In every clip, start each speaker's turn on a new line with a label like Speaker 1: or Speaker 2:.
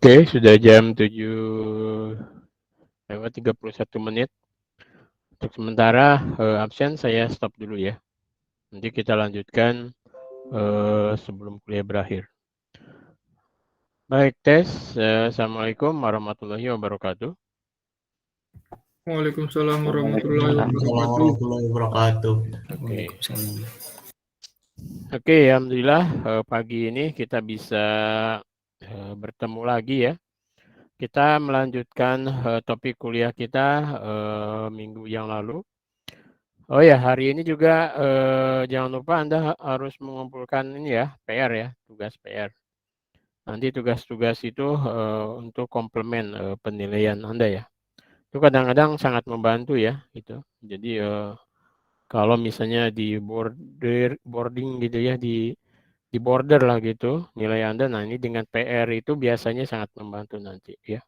Speaker 1: Oke, sudah jam 7:31. Untuk sementara absen saya stop dulu ya. Nanti kita lanjutkan sebelum kuliah berakhir. Baik, tes. Assalamualaikum warahmatullahi wabarakatuh.
Speaker 2: Waalaikumsalam warahmatullahi
Speaker 3: Waalaikumsalam
Speaker 2: wabarakatuh.
Speaker 3: warahmatullahi wabarakatuh.
Speaker 1: Oke, alhamdulillah pagi ini kita bisa bertemu lagi ya. Kita melanjutkan topik kuliah kita minggu yang lalu. Oh ya, hari ini juga jangan lupa Anda harus mengumpulkan ini ya, PR ya, tugas PR. Nanti tugas-tugas itu untuk komplement penilaian Anda ya. Itu kadang-kadang sangat membantu ya, gitu. Jadi kalau misalnya di boarding gitu ya, di border lah gitu nilai Anda. Nah, ini dengan PR itu biasanya sangat membantu nanti ya.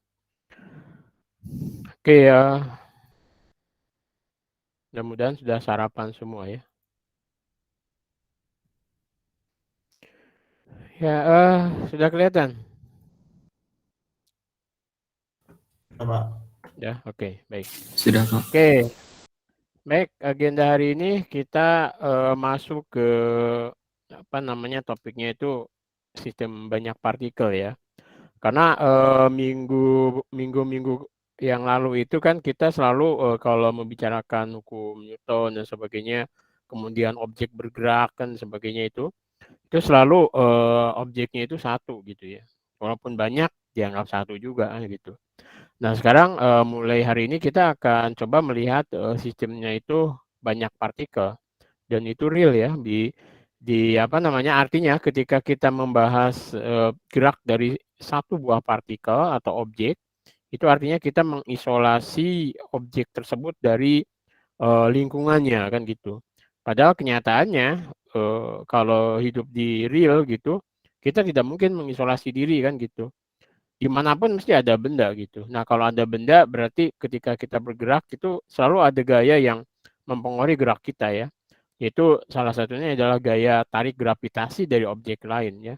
Speaker 1: Oke ya. Mudah-mudahan sudah sarapan semua ya. Ya, sudah kelihatan?
Speaker 3: Pak.
Speaker 1: Ya, oke, baik.
Speaker 2: Sudah, Pak.
Speaker 1: Oke. Baik, agenda hari ini kita masuk ke apa namanya topiknya itu sistem banyak partikel ya. Karena minggu-minggu yang lalu itu kan kita selalu kalau membicarakan hukum Newton dan sebagainya, kemudian objek bergerak dan sebagainya itu selalu objeknya itu satu gitu ya. Walaupun banyak dianggap satu juga gitu. Nah, sekarang mulai hari ini kita akan coba melihat sistemnya itu banyak partikel dan itu real ya di apa namanya artinya ketika kita membahas gerak dari satu buah partikel atau objek itu artinya kita mengisolasi objek tersebut dari lingkungannya kan gitu. Padahal kenyataannya kalau hidup di real gitu kita tidak mungkin mengisolasi diri kan gitu. Dimanapun mesti ada benda gitu. Nah, kalau ada benda berarti ketika kita bergerak itu selalu ada gaya yang mempengaruhi gerak kita ya. Yaitu salah satunya adalah gaya tarik gravitasi dari objek lain ya.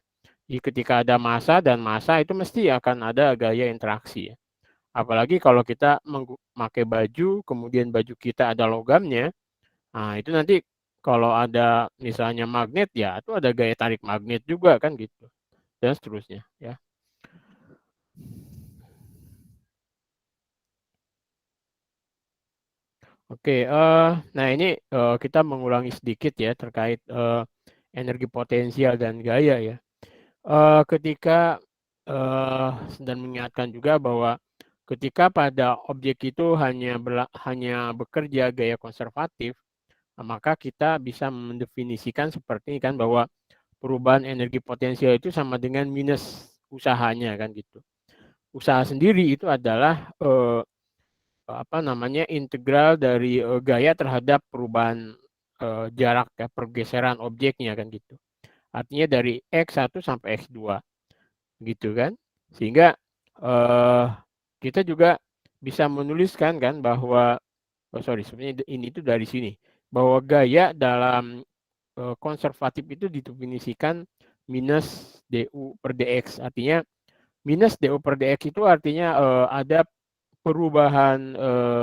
Speaker 1: Jadi ketika ada massa dan massa itu mesti akan ada gaya interaksi ya. Apalagi kalau kita memakai baju, kemudian baju kita ada logamnya, nah itu nanti kalau ada misalnya magnet ya itu ada gaya tarik magnet juga kan gitu. Dan seterusnya ya. Oke, nah ini kita mengulangi sedikit ya terkait energi potensial dan gaya ya. Ketika dan mengingatkan juga bahwa ketika pada objek itu hanya bekerja gaya konservatif, maka kita bisa mendefinisikan seperti ini kan bahwa perubahan energi potensial itu sama dengan minus usahanya kan gitu. Usaha sendiri itu adalah apa namanya integral dari gaya terhadap perubahan jarak ya pergeseran objeknya kan gitu. Artinya dari X1 sampai X2 gitu kan. Sehingga kita juga bisa menuliskan kan bahwa sebenarnya ini itu dari sini bahwa gaya dalam konservatif itu didefinisikan minus du per dx. Artinya minus du per dx itu artinya ada perubahan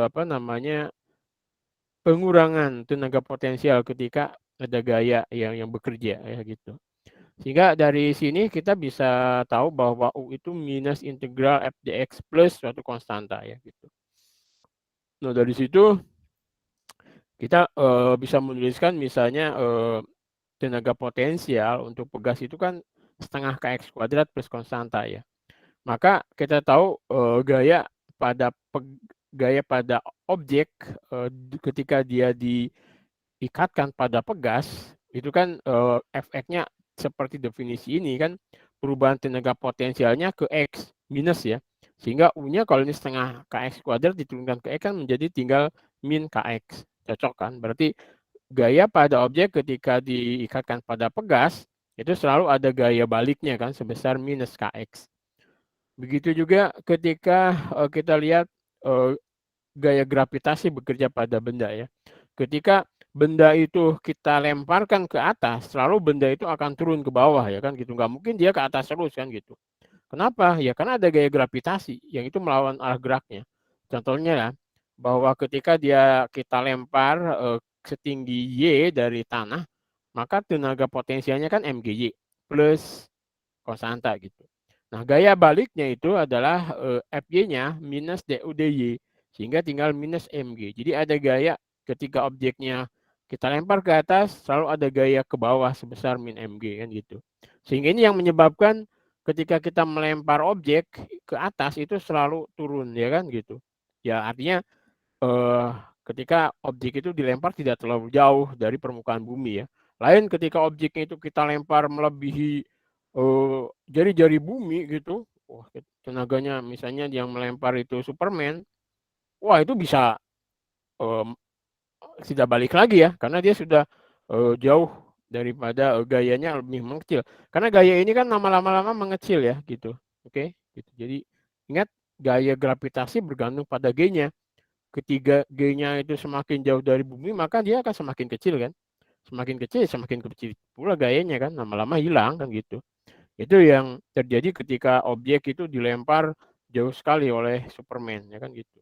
Speaker 1: apa namanya pengurangan tenaga potensial ketika ada gaya yang bekerja ya gitu. Sehingga dari sini kita bisa tahu bahwa U itu minus integral f dx plus suatu konstanta ya gitu. Nah dari situ kita bisa menuliskan misalnya tenaga potensial untuk pegas itu kan setengah kx kuadrat plus konstanta ya. Maka kita tahu gaya pada objek ketika dia diikatkan pada pegas itu kan efeknya seperti definisi ini kan perubahan tenaga potensialnya ke x minus ya. Sehingga U-nya kalau ini setengah kx kuadrat diturunkan ke x kan menjadi tinggal min kx. Cocok kan? Berarti gaya pada objek ketika diikatkan pada pegas itu selalu ada gaya baliknya kan sebesar minus kx. Begitu juga ketika kita lihat gaya gravitasi bekerja pada benda ya. Ketika benda itu kita lemparkan ke atas, selalu benda itu akan turun ke bawah ya kan gitu. Nggak mungkin dia ke atas terus kan gitu. Kenapa? Ya karena ada gaya gravitasi yang itu melawan arah geraknya. Contohnya ya, bahwa ketika kita lempar setinggi Y dari tanah, maka tenaga potensialnya kan mgY plus konstanta gitu. Nah, gaya baliknya itu adalah Fy-nya minus du dy, sehingga tinggal minus mg. Jadi ada gaya ketika objeknya kita lempar ke atas, selalu ada gaya ke bawah sebesar min mg kan gitu. Sehingga ini yang menyebabkan ketika kita melempar objek ke atas itu selalu turun ya kan gitu. Ya artinya eh, ketika objek itu dilempar tidak terlalu jauh dari permukaan bumi ya. Lain ketika objeknya itu kita lempar melebihi jari-jari bumi gitu, wah tenaganya misalnya yang melempar itu Superman, wah itu bisa eh, tidak balik lagi ya, karena dia sudah jauh daripada gayanya lebih mengecil. Karena gaya ini kan lama-lama mengecil ya gitu, oke? Gitu. Jadi ingat gaya gravitasi bergantung pada G-nya. Ketika G-nya itu semakin jauh dari bumi, maka dia akan semakin kecil kan. Semakin kecil, semakin kecil pula gayanya kan. Lama-lama hilang kan gitu. Itu yang terjadi ketika objek itu dilempar jauh sekali oleh Superman ya kan gitu.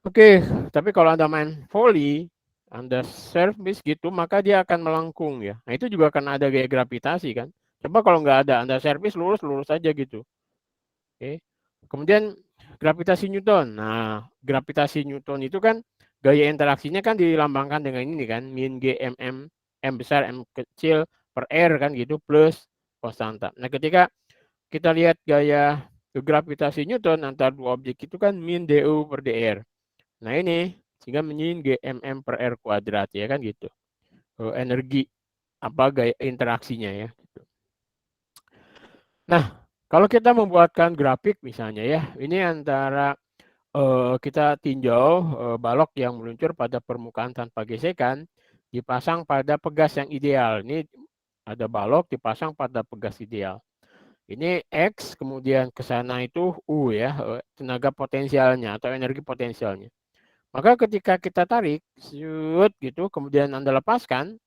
Speaker 1: Oke, tapi kalau Anda main volley, Anda service gitu, maka dia akan melengkung ya. Nah, itu juga karena ada gaya gravitasi kan. Coba kalau nggak ada, Anda service lurus-lurus aja gitu. Oke. Kemudian gravitasi Newton. Nah, gravitasi Newton itu kan gaya interaksinya kan dilambangkan dengan ini kan, min G mm, M besar, M kecil per R kan gitu, plus konstanta. Nah, ketika kita lihat gaya gravitasi Newton antar dua objek itu kan min du per dr. Nah, ini sehingga min G mm per R kuadrat ya kan gitu. Energi apa gaya interaksinya ya. Nah, kalau kita membuatkan grafik misalnya ya, ini antara kita tinjau balok yang meluncur pada permukaan tanpa gesekan dipasang pada pegas yang ideal. Ini ada balok dipasang pada pegas ideal. Ini X, kemudian ke sana itu U ya, tenaga potensialnya atau energi potensialnya. Maka ketika kita tarik, shoot gitu, kemudian Anda lepaskan,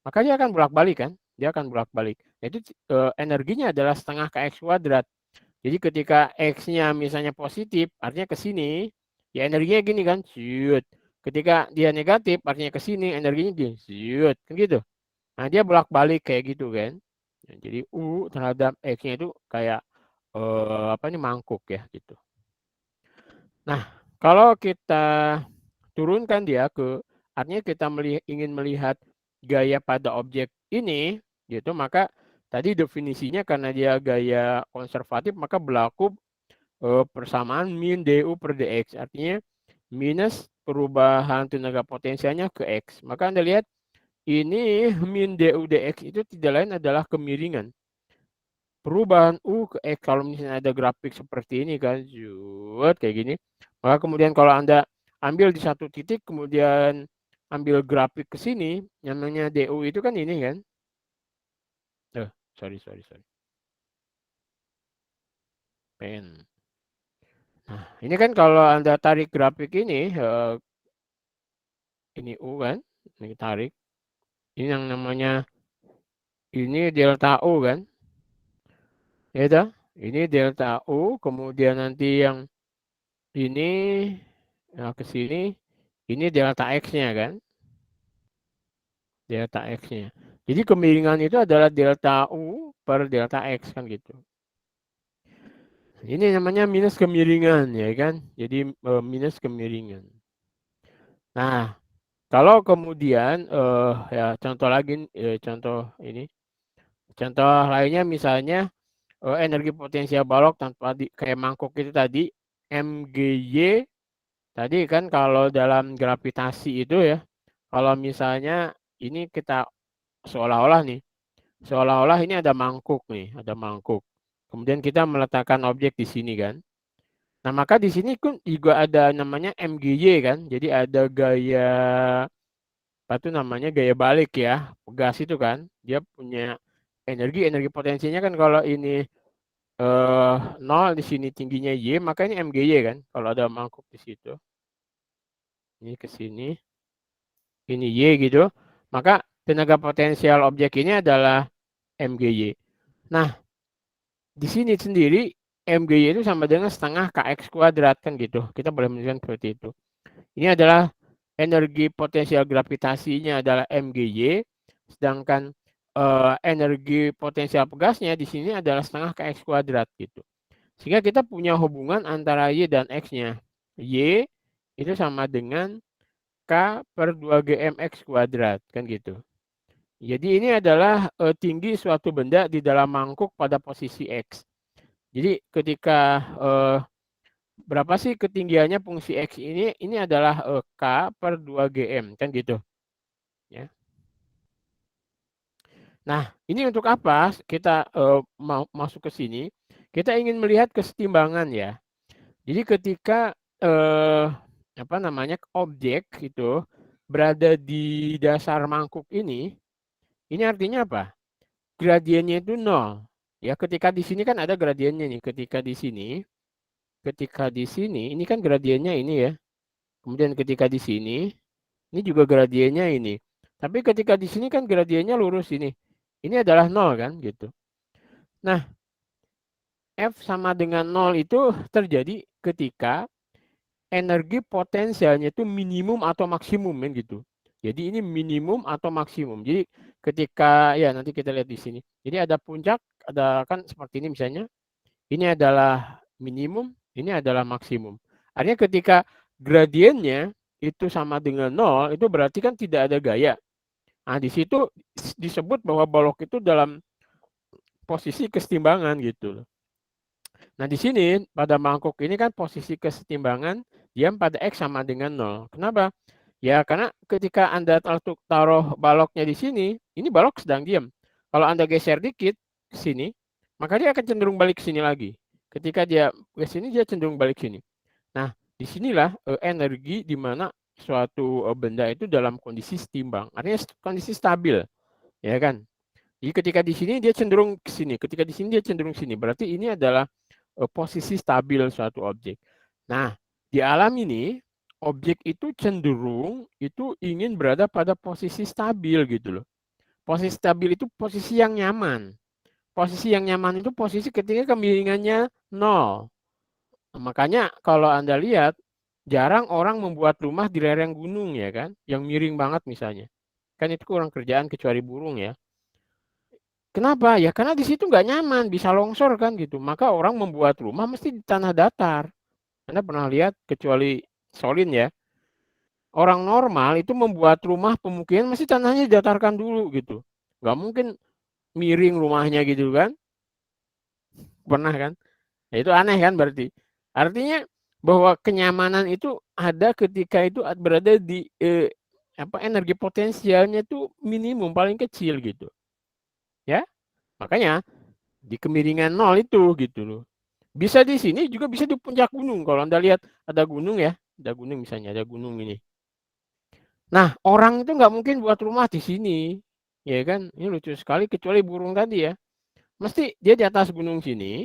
Speaker 1: maka dia akan bolak-balik kan? Dia akan bolak-balik. Nah, itu energinya adalah setengah kx kuadrat. Jadi ketika X-nya misalnya positif, artinya ke sini, ya energinya gini kan, shoot. Ketika dia negatif, artinya ke sini, energinya gini, shoot. Kan gitu. Nah, dia bolak-balik kayak gitu kan. Nah, jadi U terhadap X-nya itu kayak apa ini mangkuk ya gitu. Nah, kalau kita turunkan dia ke, artinya kita ingin melihat gaya pada objek ini, gitu, maka tadi definisinya karena dia gaya konservatif, maka berlaku persamaan min du per dx, artinya minus perubahan tenaga potensialnya ke x. Maka Anda lihat ini min du dx itu tidak lain adalah kemiringan. Perubahan U ke X, kalau misalnya ada grafik seperti ini kan, kayak gini. Maka kemudian kalau Anda ambil di satu titik, kemudian ambil grafik ke sini, yang namanya DU itu kan ini kan. Sorry. Pen. Nah, ini kan kalau Anda tarik grafik ini U kan, ini tarik. Ini yang namanya, ini delta U kan. Ya dah. Ini delta U, kemudian nanti yang ini ke sini, ini delta X-nya kan. Delta X-nya. Jadi kemiringan itu adalah delta U per delta X kan gitu. Ini namanya minus kemiringan ya kan. Jadi minus kemiringan. Nah, kalau kemudian ya contoh lagi contoh ini. Contoh lainnya misalnya energi potensial balok tanpa kayak mangkuk itu tadi mgy tadi kan kalau dalam gravitasi itu ya. Kalau misalnya ini kita seolah-olah nih seolah-olah ini ada mangkuk nih, ada mangkuk. Kemudian kita meletakkan objek di sini kan. Nah, maka di sini kan juga ada namanya MGY kan. Jadi ada gaya apa itu namanya gaya balik ya. Gas itu kan. Dia punya energi potensinya kan kalau ini 0 di sini tingginya Y, maka ini MGY kan. Kalau ada mangkuk di situ. Ini ke sini. Ini Y gitu. Maka tenaga potensial objek ini adalah MGY. Nah, di sini sendiri MGY itu sama dengan setengah KX kuadrat kan gitu. Kita boleh menuliskan seperti itu. Ini adalah energi potensial gravitasinya adalah MGY, sedangkan energi potensial pegasnya di sini adalah setengah KX kuadrat gitu. Sehingga kita punya hubungan antara Y dan X-nya. Y itu sama dengan K per 2GMX kuadrat kan gitu. Jadi ini adalah tinggi suatu benda di dalam mangkuk pada posisi X. Jadi ketika berapa sih ketinggiannya fungsi X ini? Ini adalah K per 2GM kan gitu. Ya. Nah, ini untuk apa? Kita mau masuk ke sini. Kita ingin melihat kesetimbangan ya. Jadi ketika apa namanya objek itu berada di dasar mangkuk ini artinya apa? Gradiennya itu 0. Ya, ketika di sini kan ada gradiennya nih. Ketika di sini ini kan gradiennya ini ya. Kemudian ketika di sini ini juga gradiennya ini. Tapi ketika di sini kan gradiennya lurus ini. Ini adalah 0 kan gitu. Nah, F sama dengan 0 itu terjadi ketika energi potensialnya itu minimum atau maksimum kan gitu. Jadi ini minimum atau maksimum. Jadi ketika ya nanti kita lihat di sini. Jadi ada puncak, ada kan seperti ini misalnya. Ini adalah minimum, ini adalah maksimum. Artinya ketika gradiennya itu sama dengan 0, itu berarti kan tidak ada gaya. Nah, di situ disebut bahwa balok itu dalam posisi kesetimbangan gitu. Nah, di sini pada mangkuk ini kan posisi kesetimbangan diam pada X sama dengan 0. Kenapa? Ya, karena ketika Anda taruh baloknya di sini, ini balok sedang diam. Kalau Anda geser dikit ke sini, maka dia akan cenderung balik ke sini lagi. Ketika dia ke sini, dia cenderung balik ke sini. Nah, disinilah energi di mana suatu benda itu dalam kondisi setimbang. Artinya kondisi stabil. Ya kan? Jadi ketika di sini dia cenderung ke sini, ketika di sini dia cenderung ke sini. Berarti ini adalah posisi stabil suatu objek. Nah, di alam ini objek itu cenderung itu ingin berada pada posisi stabil gitu loh. Posisi stabil itu posisi yang nyaman. Posisi yang nyaman itu posisi ketika kemiringannya 0. Makanya kalau Anda lihat jarang orang membuat rumah di lereng gunung ya kan, yang miring banget misalnya. Kan itu kurang kerjaan kecuali burung ya. Kenapa? Ya karena di situ nggak nyaman, bisa longsor kan gitu. Maka orang membuat rumah mesti di tanah datar. Anda pernah lihat kecuali Solin ya. Orang normal itu membuat rumah pemukiman mesti tanahnya didatarkan dulu gitu. Nggak mungkin miring rumahnya gitu kan. Pernah kan? Ya, itu aneh kan berarti. Artinya bahwa kenyamanan itu ada ketika itu berada di energi potensialnya itu minimum paling kecil gitu. Ya. Makanya di kemiringan 0 itu gitu loh. Bisa di sini juga bisa di puncak gunung. Kalau Anda lihat ada gunung ya, ada gunung misalnya, ada gunung ini. Nah, orang itu nggak mungkin buat rumah di sini. Ya kan? Ini lucu sekali kecuali burung tadi ya. Mesti dia di atas gunung sini.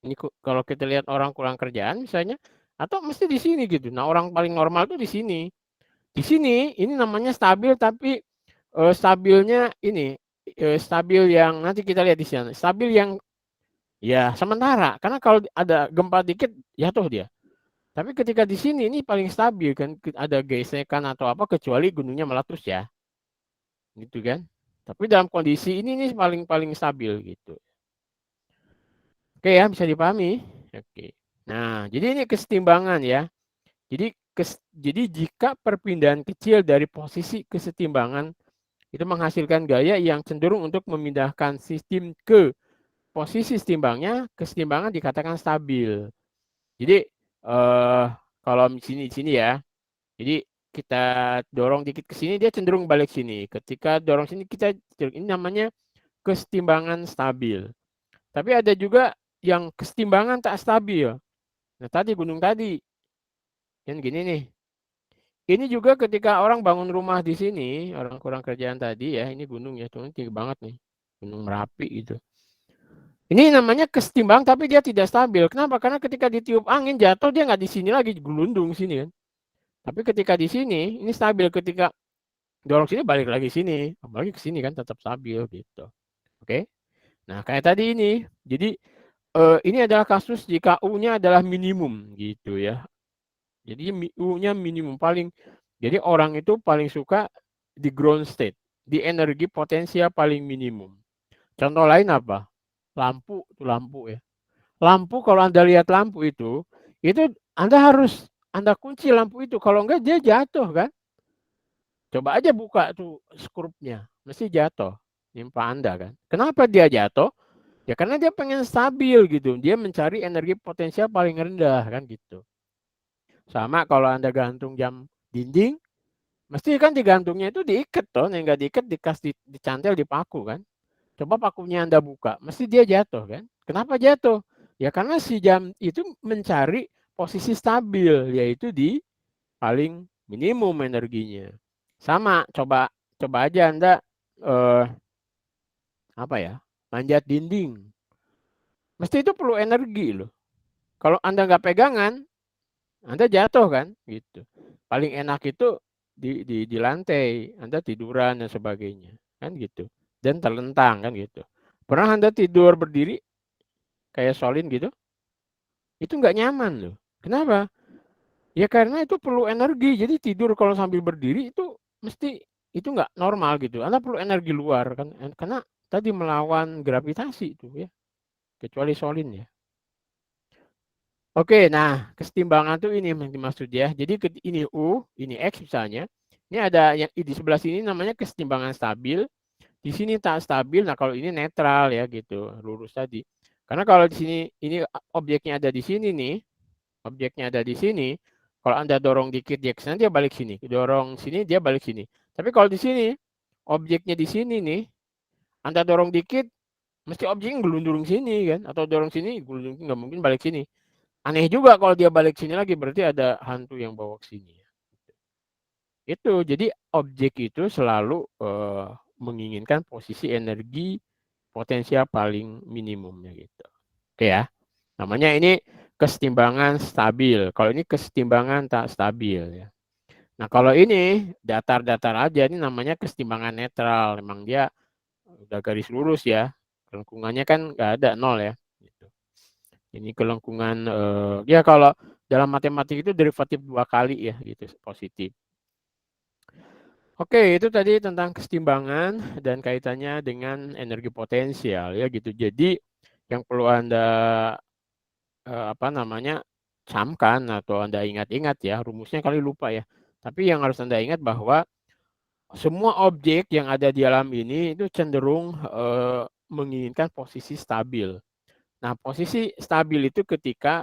Speaker 1: Ini kalau kita lihat orang kurang kerjaan misalnya atau mesti di sini gitu. Nah, orang paling normal tuh di sini. Di sini ini namanya stabil tapi stabilnya ini stabil yang nanti kita lihat di sana. Stabil yang ya sementara karena kalau ada gempa dikit jatuh dia. Tapi ketika di sini ini paling stabil kan ada gesekan atau apa kecuali gunungnya meletus ya. Gitu kan. Tapi dalam kondisi ini paling paling stabil gitu. Oke ya, bisa dipahami. Oke. Nah, jadi ini kesetimbangan ya. Jadi jika perpindahan kecil dari posisi kesetimbangan itu menghasilkan gaya yang cenderung untuk memindahkan sistem ke posisi setimbangnya, kesetimbangan dikatakan stabil. Jadi kalau di sini ya. Jadi kita dorong dikit ke sini dia cenderung balik sini. Ketika dorong sini kita ini namanya kesetimbangan stabil. Tapi ada juga yang kesetimbangan tak stabil. Nah, tadi gunung tadi. Kan gini nih. Ini juga ketika orang bangun rumah di sini, orang kurang kerjaan tadi ya, ini gunung ya, cuma tinggi banget nih. Gunung Merapi gitu. Ini namanya kesetimbangan tapi dia tidak stabil. Kenapa? Karena ketika ditiup angin jatuh dia nggak di sini lagi, gelundung sini kan. Tapi ketika di sini ini stabil, ketika dorong sini balik lagi sini, apalagi ke sini kan tetap stabil gitu. Oke. Nah, kayak tadi ini. Jadi Ini adalah kasus jika U-nya adalah minimum gitu ya. Jadi U-nya minimum paling. Jadi orang itu paling suka di ground state, di energi potensial paling minimum. Contoh lain apa? Lampu, itu lampu ya. Lampu kalau Anda lihat lampu itu Anda harus Anda kunci lampu itu, kalau enggak dia jatuh kan. Coba aja buka tuh skrupnya, mesti jatuh, nimpa Anda kan. Kenapa dia jatuh? Ya karena dia pengen stabil gitu, dia mencari energi potensial paling rendah kan gitu. Sama kalau Anda gantung jam dinding, mesti kan digantungnya itu diikat toh, yang nggak diikat dikasih dicantel di paku kan. Coba pakunya Anda buka, mesti dia jatuh kan. Kenapa jatuh? Ya karena si jam itu mencari posisi stabil, yaitu di paling minimum energinya. Sama, coba coba aja Anda apa ya, manjat dinding. Mesti itu perlu energi loh. Kalau Anda nggak pegangan, Anda jatuh kan, gitu. Paling enak itu di lantai, Anda tiduran dan sebagainya, kan gitu. Dan terlentang kan gitu. Pernah Anda tidur berdiri kayak Solin gitu? Itu nggak nyaman loh. Kenapa? Ya karena itu perlu energi. Jadi tidur kalau sambil berdiri itu mesti itu nggak normal gitu. Anda perlu energi luar kan, karena tadi melawan gravitasi itu ya. Kecuali Solin ya. Oke, nah kesetimbangan tuh ini yang dimaksud ya. Jadi ini U, ini X misalnya. Ini ada yang di sebelah sini namanya kesetimbangan stabil. Di sini tak stabil. Nah kalau ini netral ya gitu, lurus tadi. Karena kalau di sini ini objeknya ada di sini nih, objeknya ada di sini. Kalau Anda dorong dikit dia ke sana, dia balik sini. Dorong sini dia balik sini. Tapi kalau di sini objeknya di sini nih, Anda dorong dikit mesti objeknya gelundung sini kan, atau dorong sini gelundung, nggak mungkin balik sini. Aneh juga kalau dia balik sini lagi, berarti ada hantu yang bawa ke sini. Itu, jadi objek itu selalu menginginkan posisi energi potensial paling minimumnya gitu. Oke ya, namanya ini kesetimbangan stabil. Kalau ini kesetimbangan tak stabil ya. Nah kalau ini datar-datar aja, ini namanya kesetimbangan netral. Memang dia udah garis lurus ya, lengkungannya kan nggak ada, nol ya. Gitu. Ini kelengkungan ya kalau dalam matematik itu derivatif 2 kali ya gitu, positif. Oke, itu tadi tentang kesetimbangan dan kaitannya dengan energi potensial ya gitu. Jadi yang perlu Anda apa namanya, camkan atau Anda ingat-ingat ya, rumusnya kali lupa ya. Tapi yang harus Anda ingat bahwa semua objek yang ada di alam ini itu cenderung menginginkan posisi stabil. Nah, posisi stabil itu ketika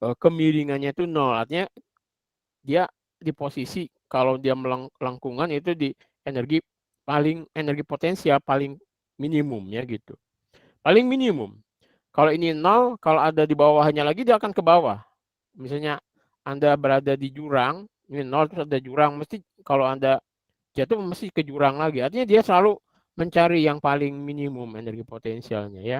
Speaker 1: kemiringannya itu nol, artinya dia di posisi kalau dia melengkungan itu di energi potensial paling minimumnya gitu. Paling minimum. Kalau ini nol, kalau ada di bawahnya lagi dia akan ke bawah. Misalnya Anda berada di jurang, ini nol terus ada jurang, mesti kalau Anda jatuh mesti ke jurang lagi. Artinya dia selalu mencari yang paling minimum energi potensialnya ya.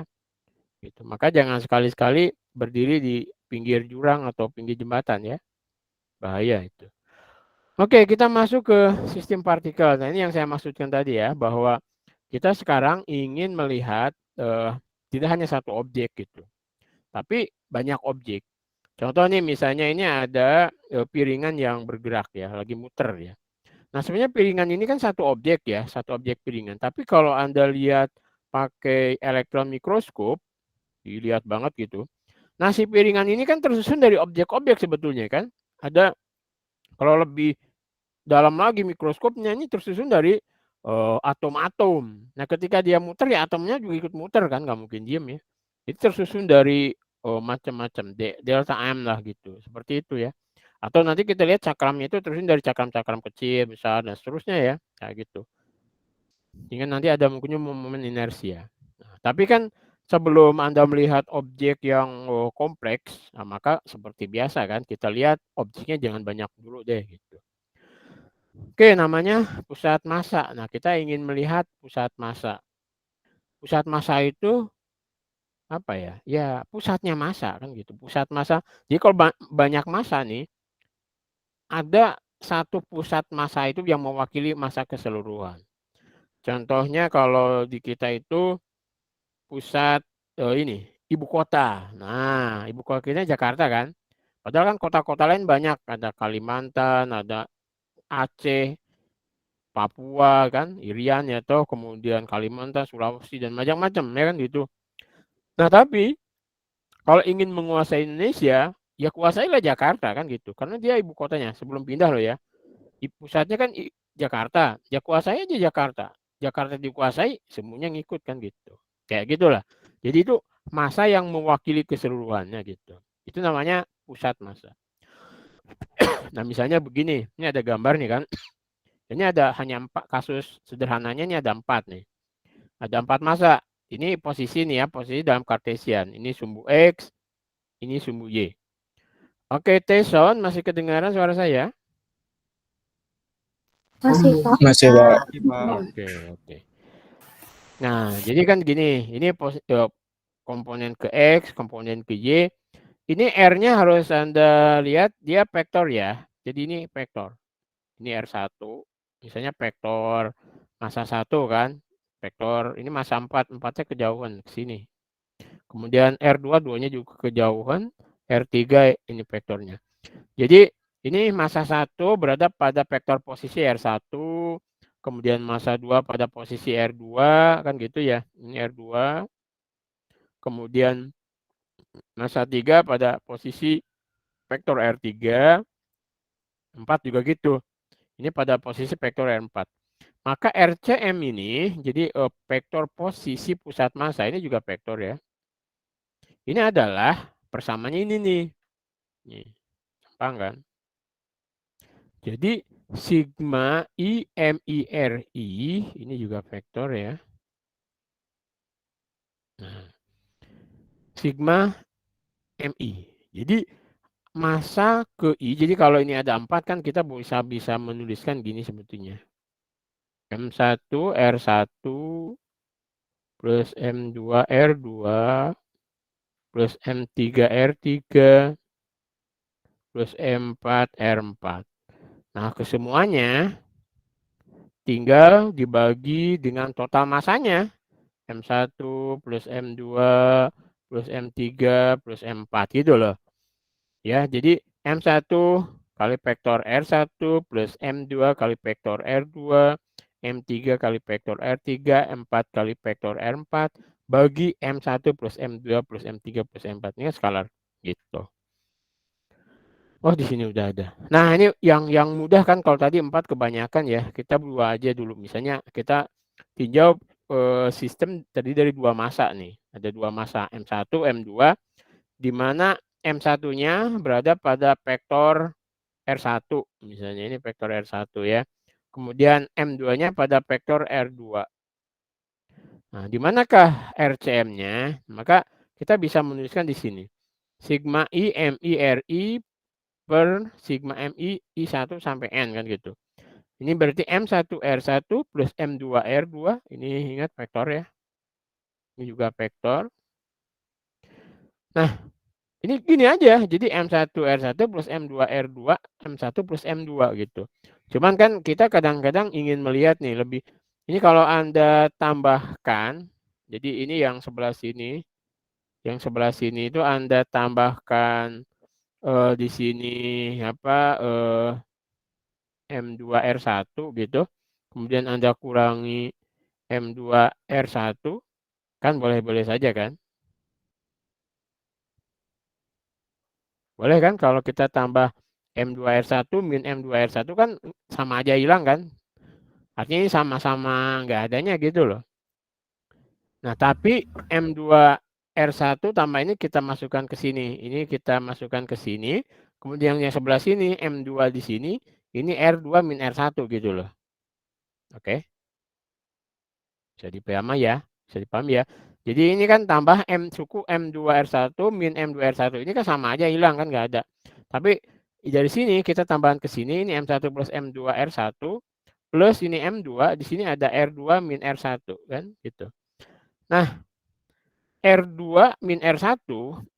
Speaker 1: Gitu. Maka jangan sekali-sekali berdiri di pinggir jurang atau pinggir jembatan ya. Bahaya itu. Oke, kita masuk ke sistem partikel. Nah, ini yang saya maksudkan tadi ya, bahwa kita sekarang ingin melihat tidak hanya satu objek gitu, tapi banyak objek. Contoh nih, misalnya ini ada piringan yang bergerak ya, lagi muter ya. Nah, sebenarnya piringan ini kan satu objek ya, satu objek piringan. Tapi kalau Anda lihat pakai elektron mikroskop, dilihat banget gitu. Nah, si piringan ini kan tersusun dari objek-objek sebetulnya kan. Ada kalau lebih dalam lagi mikroskopnya ini tersusun dari atom-atom. Nah, ketika dia muter ya atomnya juga ikut muter kan, nggak mungkin diem ya. Itu tersusun dari macam-macam delta M lah gitu, seperti itu ya. Atau nanti kita lihat cakramnya itu tersusun dari cakram-cakram kecil, besar dan seterusnya ya, kayak gitu. Sehingga nanti ada mungkin momen inersia. Nah, tapi kan sebelum Anda melihat objek yang kompleks, nah maka seperti biasa kan kita lihat objeknya jangan banyak dulu deh gitu. Oke, namanya pusat massa. Nah, kita ingin melihat pusat massa. Pusat massa itu apa ya? Ya, pusatnya massa kan gitu. Pusat massa. Jadi kalau banyak massa nih, ada satu pusat massa itu yang mewakili massa keseluruhan. Contohnya kalau di kita itu pusat ini ibu kota. Nah, ibu kota kita Jakarta kan. Padahal kan kota-kota lain banyak. Ada Kalimantan, ada Aceh, Papua kan, Irian ya toh, kemudian Kalimantan, Sulawesi dan macam-macam ya kan gitu. Nah, tapi kalau ingin menguasai Indonesia, ya kuasailah Jakarta kan gitu. Karena dia ibu kotanya sebelum pindah loh ya. Pusatnya kan Jakarta, ya kuasai aja Jakarta. Jakarta dikuasai, semuanya ngikut kan gitu. Kayak gitulah. Jadi itu massa yang mewakili keseluruhannya gitu. Itu namanya pusat massa. Nah, misalnya begini, ini ada gambar nih kan. Ini ada hanya 4 kasus sederhananya, ini ada 4 nih. Ada 4 massa. Ini posisi nih ya, posisi dalam Cartesian. Ini sumbu X, ini sumbu Y. Oke, Tyson, masih kedengaran suara saya?
Speaker 2: Masih, Pak.
Speaker 3: Masih, Pak.
Speaker 1: Oke. Nah, jadi kan gini, ini komponen ke X, komponen ke Y. Ini R-nya harus Anda lihat, dia vektor ya. Jadi ini vektor. Ini R1, misalnya vektor massa 1 kan. Vektor, ini massa 4, 4-nya kejauhan ke sini. Kemudian R2, 2-nya juga kejauhan. R3 ini vektornya. Jadi ini massa 1 berada pada vektor posisi R1, kemudian massa 2 pada posisi R2 kan gitu ya. Ini R2. Kemudian massa 3 pada posisi vektor R3, 4 juga gitu. Ini pada posisi vektor R4. Maka RCM ini jadi vektor posisi pusat massa ini juga vektor ya. Ini adalah persamaannya ini nih. Nih, gampang kan? Jadi sigma I M I R I ini juga vektor ya. Nah, sigma MI. Jadi massa ke I. Jadi kalau ini ada 4 kan kita bisa menuliskan gini sebetulnya. M1 R1 plus M2 R2 plus M3 R3 plus M4 R4. Nah, kesemuanya tinggal dibagi dengan total massanya. M1 plus M2 plus M3 plus M4 gitu loh. Ya, jadi M1 kali vektor R1 plus M2 kali vektor R2, M3 kali vektor R3, M4 kali vektor R4 bagi M1 plus M2 plus M3 plus M4. Ini skalar gitu. Oh, di sini udah ada. Nah, ini yang mudah kan kalau tadi 4 kebanyakan ya. Kita 2 aja dulu. Misalnya kita tinjau sistem tadi dari 2 massa nih. Ada 2 massa M1, M2 di mana M1-nya berada pada vektor R1 misalnya ini vektor R1 ya. Kemudian M2-nya pada vektor R2. Nah, di manakah RCM-nya? Maka kita bisa menuliskan di sini. Sigma I MI RI per sigma MI I1 sampai N kan gitu. Ini berarti M1 R1 plus M2 R2. Ini ingat vektor ya. Ini juga vektor. Nah, ini gini aja. Jadi M1 R1 plus M2 R2, M1 plus M2 gitu. Cuman kan kita kadang-kadang ingin melihat nih lebih. Ini kalau Anda tambahkan, jadi ini yang sebelah sini. Yang sebelah sini itu Anda tambahkan di sini apa M2 R1 gitu. Kemudian Anda kurangi M2 R1 kan boleh-boleh saja kan? Boleh kan kalau kita tambah M2R1 min M2R1 kan sama aja hilang kan? Artinya ini sama-sama nggak adanya gitu loh. Nah, tapi M2R1 tambah ini kita masukkan ke sini. Ini kita masukkan ke sini. Kemudian yang sebelah sini M2 di sini. Ini R2 min R1 gitu loh. Oke. Bisa dipahami ya. Bisa dipahami ya. Jadi ini kan tambah suku M2R1 min M2R1. Ini kan sama aja hilang kan nggak ada. Tapi dari sini kita tambahkan ke sini ini M1 plus M2R1 plus ini M2 di sini ada R2 min R1 kan gitu. Nah, R2 min R1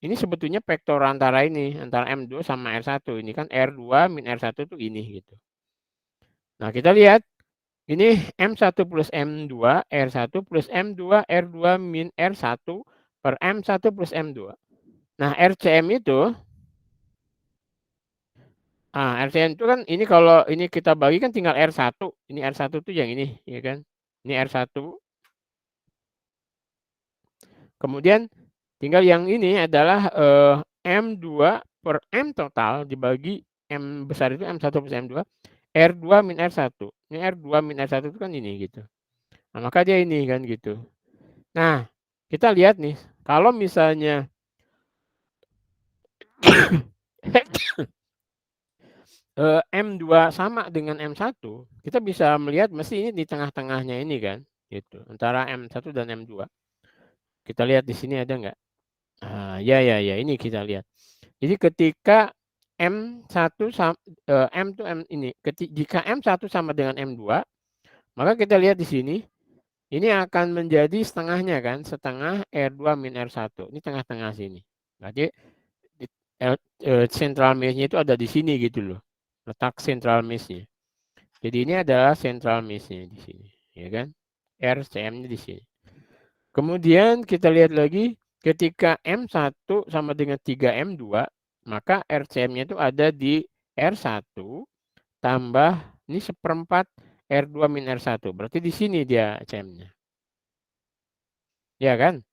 Speaker 1: ini sebetulnya vektor antara ini antara M2 sama R1 ini kan R2 min R1 itu ini gitu. Nah, kita lihat ini M1 plus M2 R1 plus M2 R2 min R1 per M1 plus M2. Nah, RCM itu RCM itu kan ini kalau ini kita bagi kan tinggal R1. Ini R1 tuh yang ini, ya kan? Ini R1. Kemudian tinggal yang ini adalah M2 per M total dibagi M besar itu M1 plus M2, R2 min R1. Ini R2 min R1 itu kan ini gitu. Nah, maka dia ini kan gitu. Nah, kita lihat nih, kalau misalnya M2 sama dengan M1, kita bisa melihat mesti ini di tengah-tengahnya ini kan, gitu. Antara M1 dan M2. Kita lihat di sini ada nggak? Ya, ini kita lihat. Jadi ketika M1 M tuh M ini, jika M1 sama dengan M2, maka kita lihat di sini, ini akan menjadi setengahnya kan, setengah R2 min R1. Ini tengah-tengah sini. Berarti central mesh-nya itu ada di sini gitu loh. Letak central mesh-nya. Jadi ini adalah central mesh-nya di sini, ya kan? RCM-nya di sini. Kemudian kita lihat lagi ketika M1 sama dengan 3M2, maka RCM-nya itu ada di R1 tambah ini seperempat R2 min R1. Berarti di sini dia CM-nya. Ya kan?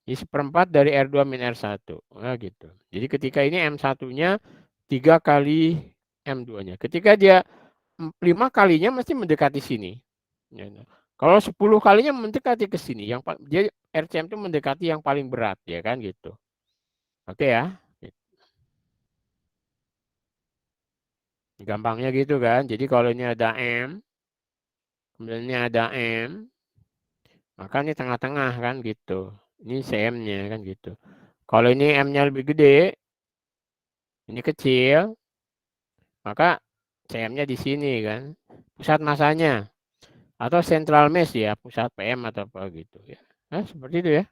Speaker 1: Ini seperempat dari R2 min R1. Nah, gitu. Jadi ketika ini M1-nya 3 kali M2-nya. Ketika dia 5 kalinya mesti mendekati sini. Ya, kalau 10 kalinya mendekati ke sini. Dia RCM itu mendekati yang paling berat, ya kan gitu. Oke ya. Gampangnya gitu kan. Jadi kalau ini ada M, kemudian ini ada M, maka ini tengah-tengah kan gitu. Ini CM-nya kan gitu. Kalau ini M-nya lebih gede, ini kecil, maka CM-nya di sini kan. Pusat masanya. Atau central mesh ya, pusat PM atau apa gitu ya. Nah, seperti itu ya.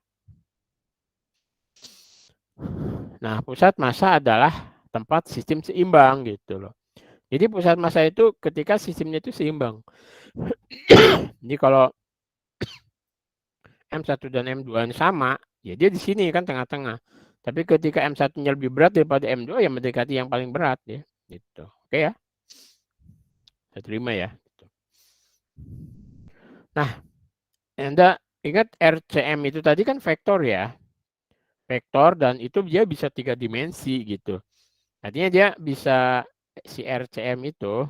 Speaker 1: Nah, pusat massa adalah tempat sistem seimbang gitu loh. Jadi pusat massa itu ketika sistemnya itu seimbang. Jadi kalau M1 dan M2 sama, ya dia di sini kan tengah-tengah. Tapi ketika M1-nya lebih berat daripada M2 ya mendekati yang paling berat ya. Gitu. Oke ya. Saya terima ya. Nah, Anda ingat RCM itu tadi kan vektor ya. Vektor dan itu dia bisa 3 dimensi gitu. Artinya dia bisa si RCM itu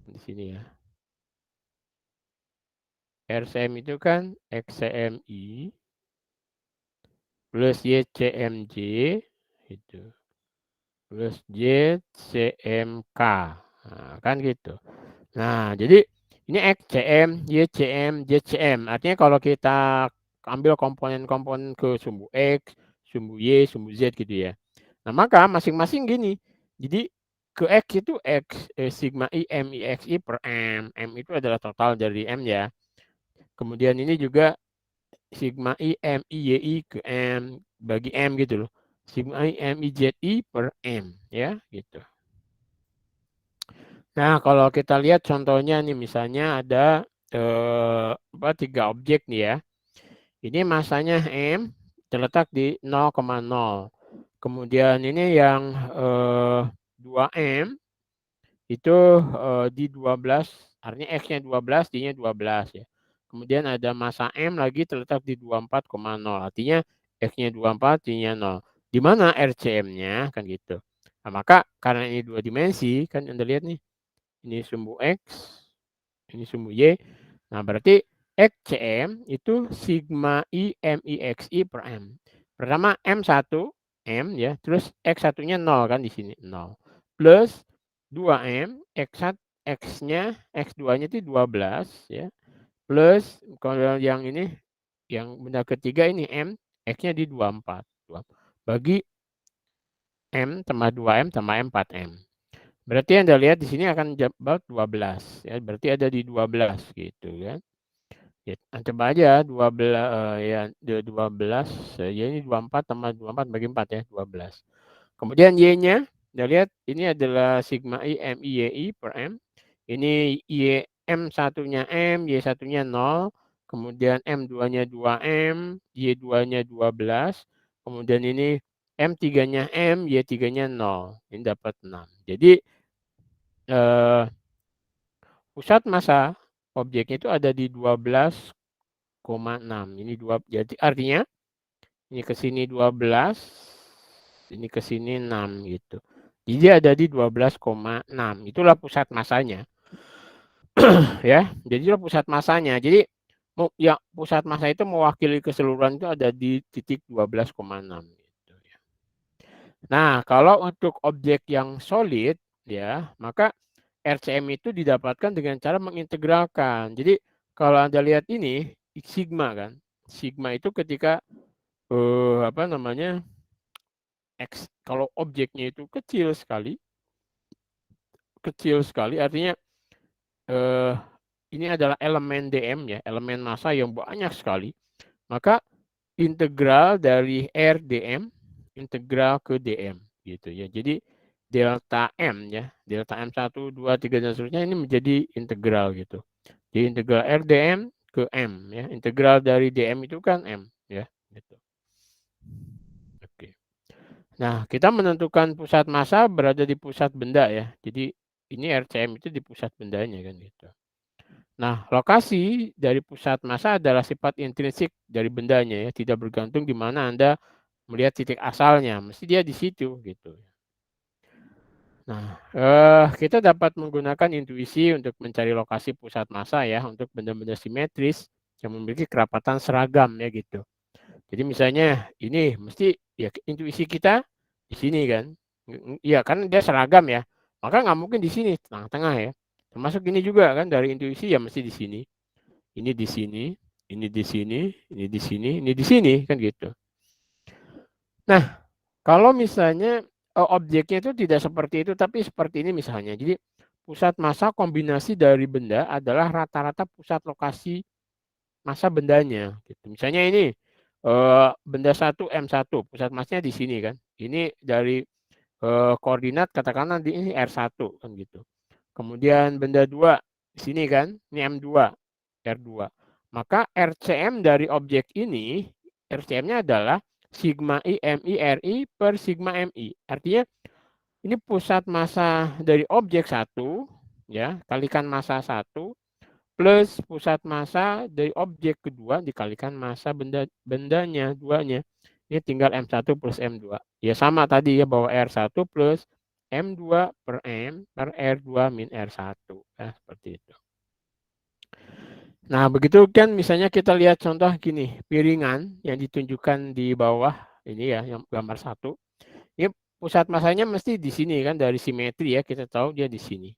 Speaker 1: di sini ya. RCM itu kan XCMI plus YCMJ itu plus JCMK. Nah, kan gitu. Nah, jadi ini XCM, YCM, JCM. Artinya kalau kita ambil komponen-komponen ke sumbu X, sumbu Y, sumbu Z gitu ya. Nah, maka masing-masing gini. Jadi ke X itu sigma I M I X I per M. M itu adalah total dari M ya. Kemudian ini juga sigma I M I Y I ke M bagi M gitu loh. Sigma I M I Z I per M ya gitu. Nah, kalau kita lihat contohnya nih misalnya ada 3 objek nih ya. Ini masanya M terletak di 0,0. Kemudian ini yang 2M itu di 12, artinya X-nya 12, Y-nya 12 ya. Kemudian ada massa M lagi terletak di 24,0. Artinya X-nya 24, Y-nya 0. Di mana RCM-nya kan gitu. Nah, maka karena ini 2 dimensi kan Anda lihat nih. Ini sumbu X, ini sumbu Y. Nah, berarti XCM itu sigma I M I X I per M. Pertama M1 M ya, terus X1-nya 0 kan di sini 0. Plus 2M X-nya X2-nya itu 12 ya. Plus kalau yang ini yang benda ketiga ini M, X-nya di 24. Bagi M tambah 2M tambah M 4M. Berarti Anda lihat di sini akan jawab 12 ya. Berarti ada di 12 gitu kan. Ya, coba aja 12 ya 12 ya ini 24 tambah 24 bagi 4 ya 12. Kemudian Y-nya Anda lihat ini adalah sigma I M I Y I per M. Ini Y M satunya M, Y satunya 0. kemudian M2-nya 2M, Y2-nya 12, kemudian ini M3-nya M, Y3-nya 0. Ini dapat 6. Jadi pusat massa objeknya itu ada di 12,6. Ini jadi artinya ini ke sini 12, ini ke sini 6 gitu. Jadi ada di 12,6. Itulah pusat massanya. Ya, jadi itulah pusat massanya. Jadi ya pusat massa itu mewakili keseluruhan itu ada di titik 12,6 gitu ya. Nah, kalau untuk objek yang solid ya, maka RCM itu didapatkan dengan cara mengintegralkan. Jadi kalau Anda lihat ini sigma kan. Sigma itu ketika apa namanya? X, kalau objeknya itu kecil sekali artinya ini adalah elemen DM ya, elemen massa yang banyak sekali. Maka integral dari RDM integral ke DM gitu ya. Jadi delta M ya, delta M1, 2, 3 dan seterusnya ini menjadi integral gitu. Jadi integral RDM ke M ya. Integral dari DM itu kan M ya gitu. Oke. Nah, kita menentukan pusat massa berada di pusat benda ya. Jadi ini RCM itu di pusat bendanya kan gitu. Nah, lokasi dari pusat massa adalah sifat intrinsik dari bendanya ya, tidak bergantung di mana Anda melihat titik asalnya, mesti dia di situ gitu. Nah, kita dapat menggunakan intuisi untuk mencari lokasi pusat massa ya untuk benda-benda simetris yang memiliki kerapatan seragam ya gitu. Jadi misalnya ini mesti ya intuisi kita di sini kan. Iya kan dia seragam ya. Maka nggak mungkin di sini tengah-tengah ya. Termasuk ini juga kan dari intuisi ya mesti di sini. Ini di sini, ini di sini, ini di sini, ini di sini kan gitu. Nah, kalau misalnya objeknya itu tidak seperti itu tapi seperti ini misalnya. Jadi pusat massa kombinasi dari benda adalah rata-rata pusat lokasi massa bendanya gitu. Misalnya ini benda 1 M1, pusat massanya di sini kan. Ini dari koordinat katakanlah di ini R1 kan gitu. Kemudian benda 2 di sini kan, ini M2, R2. Maka RCM dari objek ini, RCM-nya adalah sigma I MI RI per sigma MI. Artinya ini pusat massa dari objek 1 ya, kalikan massa 1 plus pusat massa dari objek kedua dikalikan massa bendanya duanya. Ini tinggal M1 plus M2. Ya sama tadi ya bahwa R1 plus M2 per M per R2 min R1. Ya, seperti itu. Nah, begitu kan misalnya kita lihat contoh gini, piringan yang ditunjukkan di bawah ini ya, yang gambar 1. Ini pusat massanya mesti di sini kan, dari simetri ya, kita tahu dia di sini.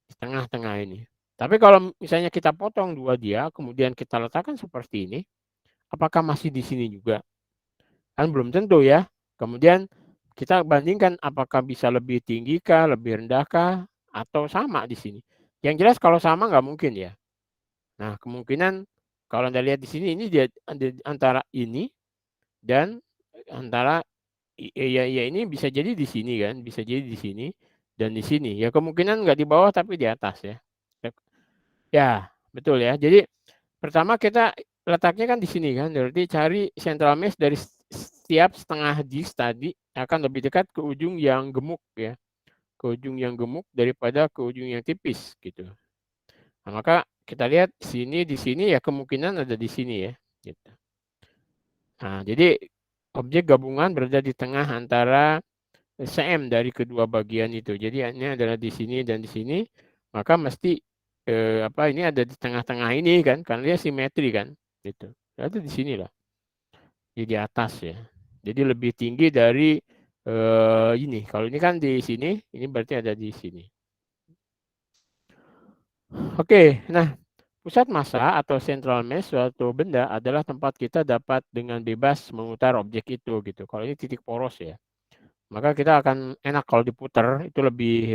Speaker 1: Di tengah-tengah ini. Tapi kalau misalnya kita potong dua dia, kemudian kita letakkan seperti ini, apakah masih di sini juga? Kan belum tentu ya. Kemudian kita bandingkan apakah bisa lebih tinggi kah, lebih rendah kah, atau sama di sini. Yang jelas kalau sama nggak mungkin ya. Nah, kemungkinan kalau Anda lihat di sini, ini dia antara ini dan antara ya ini bisa jadi di sini kan, bisa jadi di sini dan di sini. Ya kemungkinan nggak di bawah tapi di atas ya. Ya, betul ya. Jadi pertama kita letaknya kan di sini kan, berarti cari central mesh dari setiap setengah disk tadi akan lebih dekat ke ujung yang gemuk ya, ke ujung yang gemuk daripada ke ujung yang tipis gitu. Nah, maka kita lihat di sini ya kemungkinan ada di sini ya. Gitu. Nah, jadi objek gabungan berada di tengah antara CM dari kedua bagian itu. Jadi ini adalah di sini dan di sini, maka mesti ini ada di tengah-tengah ini kan, karena dia simetri kan, gitu. Ada di sini lah, di atas ya. Jadi lebih tinggi dari ini. Kalau ini kan di sini, ini berarti ada di sini. Oke, nah pusat massa atau central mesh suatu benda adalah tempat kita dapat dengan bebas memutar objek itu gitu. Kalau ini titik poros ya, maka kita akan enak kalau diputar itu lebih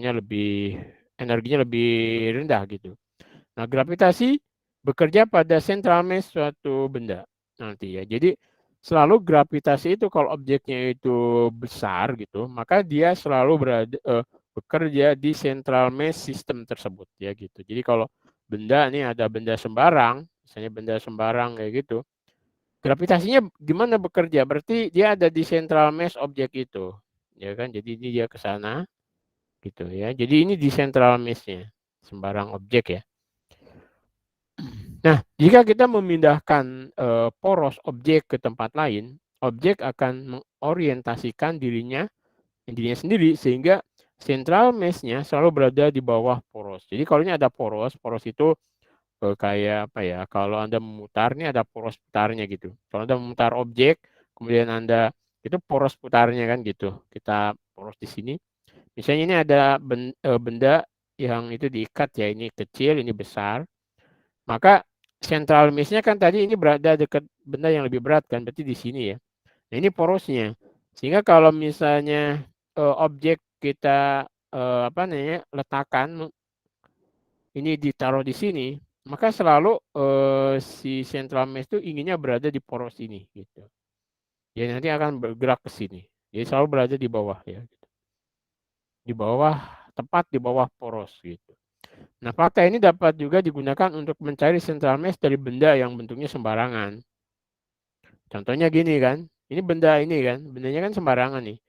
Speaker 1: lebih energinya lebih rendah gitu. Nah, gravitasi bekerja pada central mesh suatu benda nanti ya. Jadi selalu gravitasi itu kalau objeknya itu besar gitu, maka dia selalu bekerja di central mesh system tersebut ya gitu. Jadi kalau benda nih, ada benda sembarang, misalnya benda sembarang kayak gitu. Gravitasinya gimana bekerja? Berarti dia ada di central mass objek itu. Ya kan? Jadi ini dia ke sana gitu ya. Jadi ini di central mass-nya sembarang objek ya. Nah, jika kita memindahkan poros objek ke tempat lain, objek akan mengorientasikan dirinya sendiri sehingga central mass-nya selalu berada di bawah poros. Jadi kalau ini ada poros, poros itu kayak apa ya? Kalau Anda memutar ini ada poros putarnya gitu. Kalau Anda memutar objek, kemudian Anda itu poros putarnya kan gitu. Kita poros di sini. Misalnya ini ada benda yang itu diikat ya, ini kecil, ini besar. Maka central mass-nya kan tadi ini berada dekat benda yang lebih berat kan, berarti di sini ya. Nah, ini porosnya. Sehingga kalau misalnya objek kita apa namanya letakkan ini ditaruh di sini, maka selalu si central mass itu inginnya berada di poros ini gitu. Jadi nanti akan bergerak ke sini. Jadi selalu berada di bawah ya. Di bawah, tepat di bawah poros gitu. Nah, fakta ini dapat juga digunakan untuk mencari central mass dari benda yang bentuknya sembarangan. Contohnya gini kan, ini benda ini kan, bendanya kan sembarangan nih.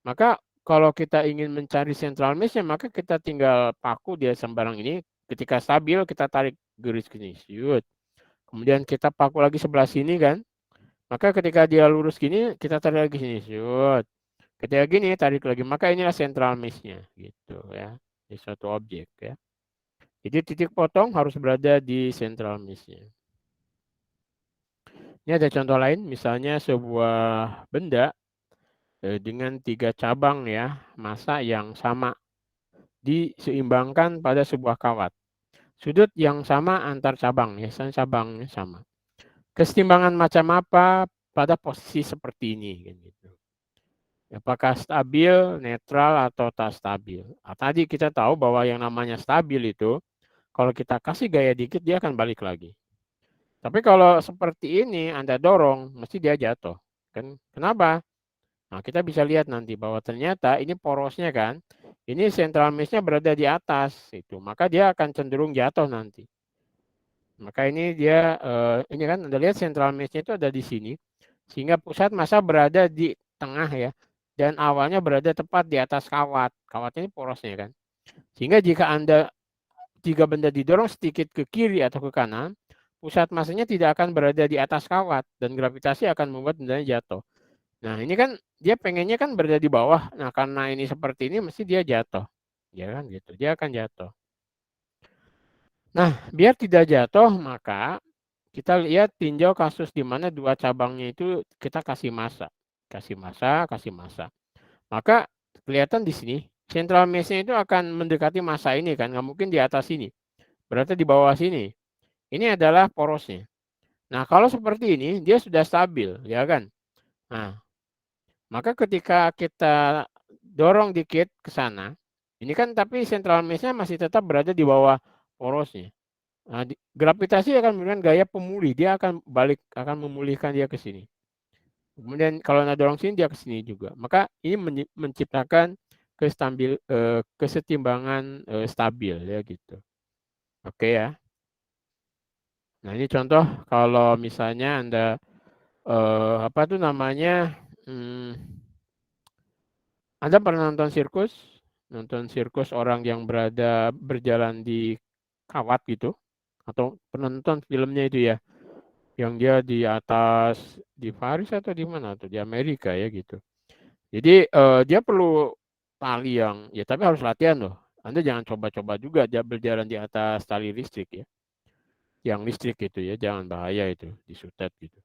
Speaker 1: Maka kalau kita ingin mencari central mass-nya, maka kita tinggal paku dia sembarang ini. Ketika stabil, kita tarik garis gini. Shoot. Kemudian kita paku lagi sebelah sini kan. Maka ketika dia lurus gini, kita tarik lagi sini. Shoot. Ketika gini, tarik lagi. Maka inilah central mass-nya. Gitu ya. Di suatu objek ya. Jadi titik potong harus berada di central mass-nya. Ini ada contoh lain, misalnya sebuah benda dengan 3 cabang ya, massa yang sama diseimbangkan pada sebuah kawat. Sudut yang sama antar cabang ya, cabangnya sama. Kesetimbangan macam apa pada posisi seperti ini gitu. Apakah stabil, netral atau tak stabil? Nah, tadi kita tahu bahwa yang namanya stabil itu kalau kita kasih gaya dikit dia akan balik lagi. Tapi kalau seperti ini Anda dorong, mesti dia jatuh. Kan? Kenapa? Nah, kita bisa lihat nanti bahwa ternyata ini porosnya kan, ini central mass-nya berada di atas itu, maka dia akan cenderung jatuh nanti. Maka ini dia ini kan Anda lihat central mass-nya itu ada di sini, sehingga pusat massa berada di tengah ya, dan awalnya berada tepat di atas kawat. Kawat ini porosnya kan. Sehingga jika Anda 3 benda didorong sedikit ke kiri atau ke kanan, pusat massanya tidak akan berada di atas kawat dan gravitasi akan membuat bendanya jatuh. Nah, ini kan dia pengennya kan berada di bawah. Nah, karena ini seperti ini mesti dia jatuh. Ya kan gitu. Dia akan jatuh. Nah, biar tidak jatuh maka kita lihat tinjau kasus di mana 2 cabangnya itu kita kasih massa. Kasih massa, kasih massa. Maka kelihatan di sini central mass-nya itu akan mendekati massa ini kan, nggak mungkin di atas sini. Berarti di bawah sini. Ini adalah porosnya. Nah, kalau seperti ini dia sudah stabil, ya kan? Nah, maka ketika kita dorong dikit ke sana, ini kan tapi central mass-nya masih tetap berada di bawah porosnya. Nah, gravitasi akan memberikan gaya pemulih, dia akan balik, akan memulihkan dia ke sini. Kemudian kalau Anda dorong sini, dia ke sini juga. Maka ini menciptakan kesetimbangan stabil ya gitu. Oke ya. Nah ini contoh kalau misalnya Anda apa tuh namanya? Anda pernah nonton sirkus? Nonton sirkus orang yang berjalan di kawat gitu? Atau pernah nonton filmnya itu ya? Yang dia di atas di Paris atau di mana tuh? Di Amerika ya gitu. Jadi dia perlu tali yang ya tapi harus latihan loh. Anda jangan coba-coba juga dia berjalan di atas tali listrik ya. Yang listrik gitu ya, jangan bahaya itu, disutet gitu.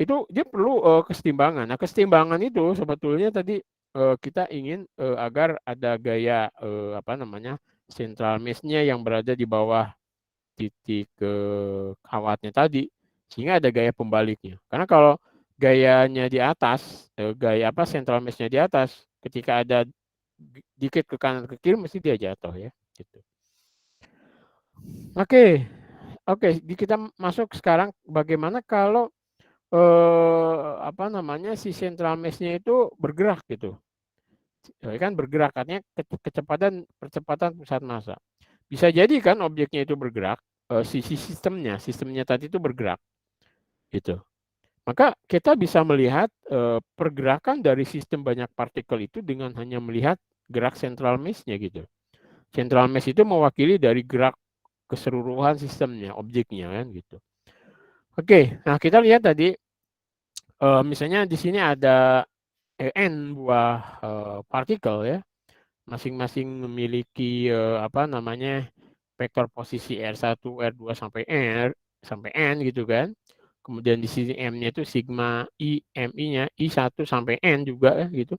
Speaker 1: Itu dia perlu kesetimbangan. Nah, kesetimbangan itu sebetulnya tadi kita ingin agar ada gaya apa namanya? Central mass-nya yang berada di bawah titik kawatnya tadi sehingga ada gaya pembaliknya. Karena kalau gayanya di atas, gaya apa central mass-nya di atas, ketika ada dikit ke kanan ke kiri mesti dia jatuh ya, gitu. Oke. Oke, kita masuk sekarang bagaimana kalau apa namanya si central mass-nya itu bergerak gitu. Kan bergerak artinya percepatan pusat massa. Bisa jadi kan objeknya itu bergerak, sisi sistemnya tadi itu bergerak, gitu. Maka kita bisa melihat pergerakan dari sistem banyak partikel itu dengan hanya melihat gerak central mass-nya gitu. Central mass itu mewakili dari gerak keseluruhan sistemnya, objeknya kan gitu. Oke, nah kita lihat tadi misalnya di sini ada n buah partikel ya, masing-masing memiliki apa namanya vektor posisi R1, R2 sampai N gitu kan. Kemudian di sini M-nya itu sigma I, MI-nya I1 sampai N juga ya gitu.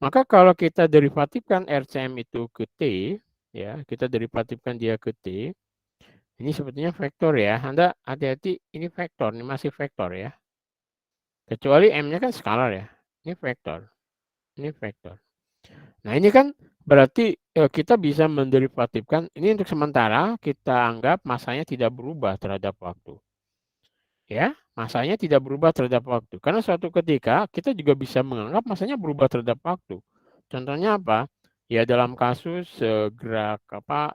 Speaker 1: Maka kalau kita derivatifkan RCM itu ke T, ya, kita derivatifkan dia ke T, ini sebetulnya vektor ya. Anda hati-hati, ini vektor, ini masih vektor ya. Kecuali M-nya kan skalar ya. Ini vektor, ini vektor. Nah ini kan berarti kita bisa menderivatifkan, ini untuk sementara kita anggap masanya tidak berubah terhadap waktu. Ya, masanya tidak berubah terhadap waktu. Karena suatu ketika kita juga bisa menganggap masanya berubah terhadap waktu. Contohnya apa? Ya dalam kasus gerak apa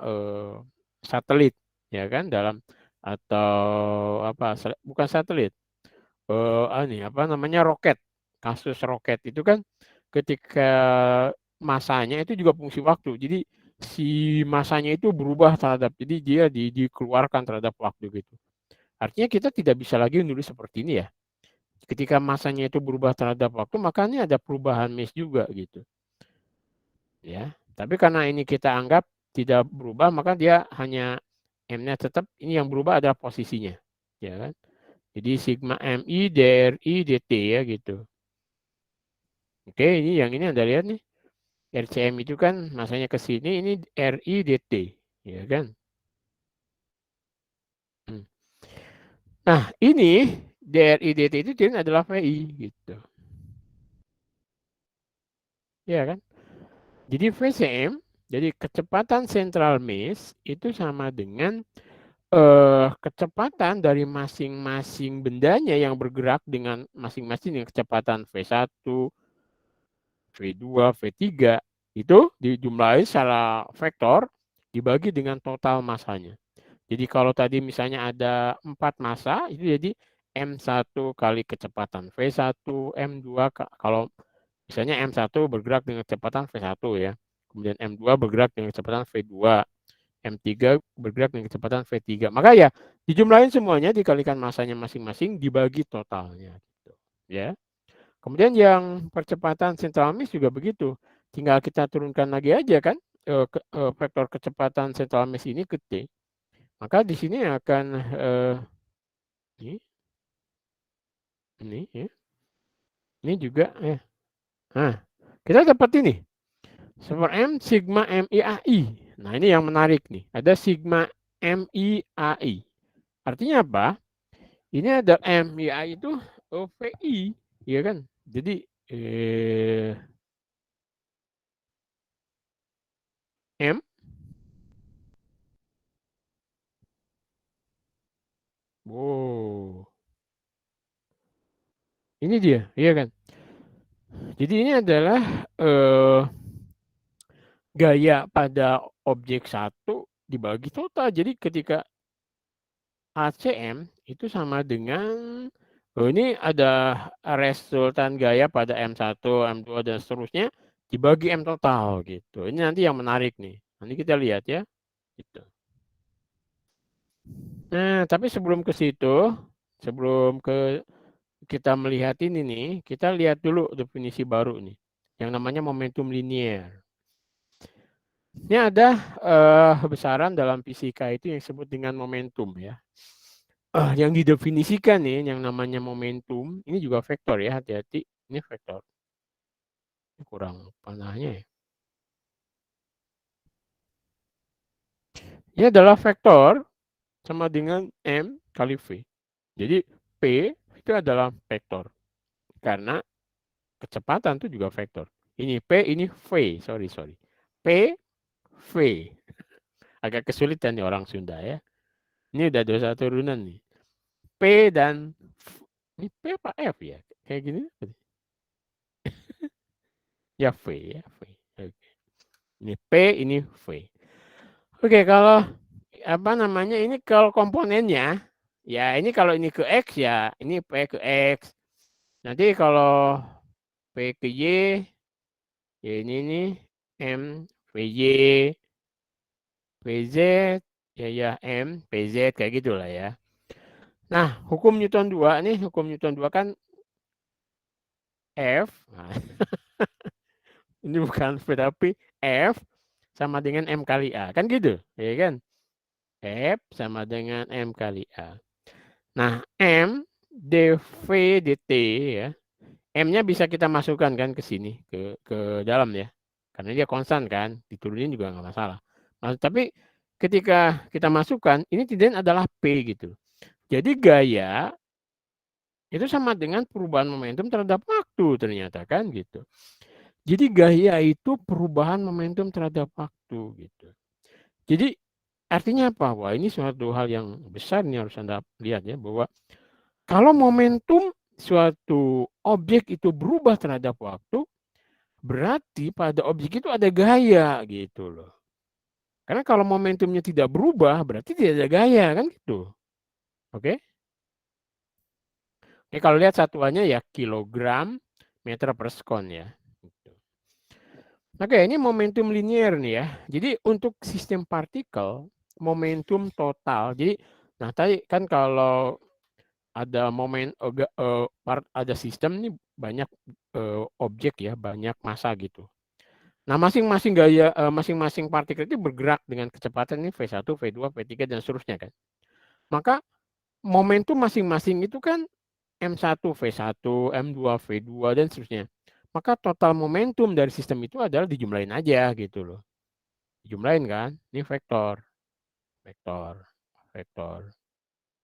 Speaker 1: satelit, ya kan dalam atau apa bukan satelit, ini apa namanya roket. Kasus roket itu kan ketika masanya itu juga fungsi waktu. Jadi si masanya itu berubah terhadap, jadi dia dikeluarkan terhadap waktu gitu. Artinya kita tidak bisa lagi menulis seperti ini ya. Ketika masanya itu berubah terhadap waktu, makanya ada perubahan mass juga gitu. Ya. Tapi karena ini kita anggap tidak berubah, maka dia hanya M-nya tetap, ini yang berubah adalah posisinya. Ya kan? Jadi sigma MI DRI DT ya gitu. Oke, ini yang ini Anda lihat nih. RCM itu kan masanya ke sini, ini RI DT. Ya kan? Hmm. Nah, ini DRI DT itu adalah VI gitu. Ya kan? Jadi VCM, jadi kecepatan central mass itu sama dengan kecepatan dari masing-masing bendanya yang bergerak dengan masing-masing dengan kecepatan V1, V2, V3 itu dijumlahi secara vektor dibagi dengan total masanya. Jadi kalau tadi misalnya ada 4 massa itu jadi M1 kali kecepatan V1, M2 kalau misalnya M1 bergerak dengan kecepatan V1 ya. Kemudian M2 bergerak dengan kecepatan V2. M3 bergerak dengan kecepatan V3. Maka ya dijumlahin semuanya dikalikan masanya masing-masing dibagi totalnya gitu. Ya. Kemudian yang percepatan central mass juga begitu. Tinggal kita turunkan lagi aja kan vektor kecepatan central mass ini ke T. Maka di sini akan ini ya. Ini juga ya. Nah, kita dapat ini. Super M sigma MIAI. Nah, ini yang menarik nih. Ada sigma MIAI. Artinya apa? Ini ada MIAI itu VI, ya kan? Jadi M wow. Ini dia, iya kan? Jadi ini adalah gaya pada objek satu dibagi total. Jadi ketika ACM itu sama dengan ini ada resultan gaya pada M1, M2 dan seterusnya dibagi M total gitu. Ini nanti yang menarik nih. Nanti kita lihat ya. Gitu. Nah, tapi sebelum ke situ, sebelum kita melihat ini nih, kita lihat dulu definisi baru nih, yang namanya momentum linier. Ini ada besaran dalam fisika itu yang disebut dengan momentum ya. Yang didefinisikan nih, yang namanya momentum, ini juga vektor ya, hati-hati, ini vektor. Ini kurang panahnya ya. Ini adalah vektor sama dengan M kali V. Jadi P itu adalah vektor. Karena kecepatan itu juga vektor. Ini P, ini V, sorry. P, V. Agak kesulitan nih orang Sunda ya. Ini udah dosa turunan nih. P dan ini P apa F ya? Kayak gini. Ya V ya, V. Oke. Ini P, ini V. Oke, kalau apa namanya ini kalau komponennya, ya ini kalau ini ke X ya ini P ke X. Nanti kalau P ke Y, ya ini nih M PY, PZ, ya M PZ kayak gitulah ya. Nah, hukum Newton 2 nih, hukum Newton 2 kan F. Nah, ini bukan V tapi F sama dengan M kali A. Kan gitu, ya kan? F sama dengan M kali A. Nah, M dV dt ya. M-nya bisa kita masukkan kan ke sini, ke dalam ya. Karena dia konstan kan, diturunin juga nggak masalah. Nah, tapi ketika kita masukkan, ini tidak adalah P gitu. Jadi gaya itu sama dengan perubahan momentum terhadap waktu ternyata kan gitu. Jadi gaya itu perubahan momentum terhadap waktu gitu. Jadi artinya apa? Wah, ini suatu hal yang besar nih harus Anda lihat ya, bahwa kalau momentum suatu objek itu berubah terhadap waktu, berarti pada objek itu ada gaya gitu loh. Karena kalau momentumnya tidak berubah, berarti tidak ada gaya kan gitu. Oke? Oke, kalau lihat satuannya ya kilogram meter per sekon ya. Oke, ini momentum linier nih ya. Jadi untuk sistem partikel, momentum total. Jadi, nah tadi kan kalau ada ada sistem nih banyak objek ya, banyak massa gitu. Nah, masing-masing partikel itu bergerak dengan kecepatan ini V1, V2, V3 dan seterusnya kan. Maka momentum masing-masing itu kan M1 V1, M2 V2 dan seterusnya. Maka total momentum dari sistem itu adalah dijumlahin aja gitu loh. Dijumlahin kan, ini vektor, vektor, vektor,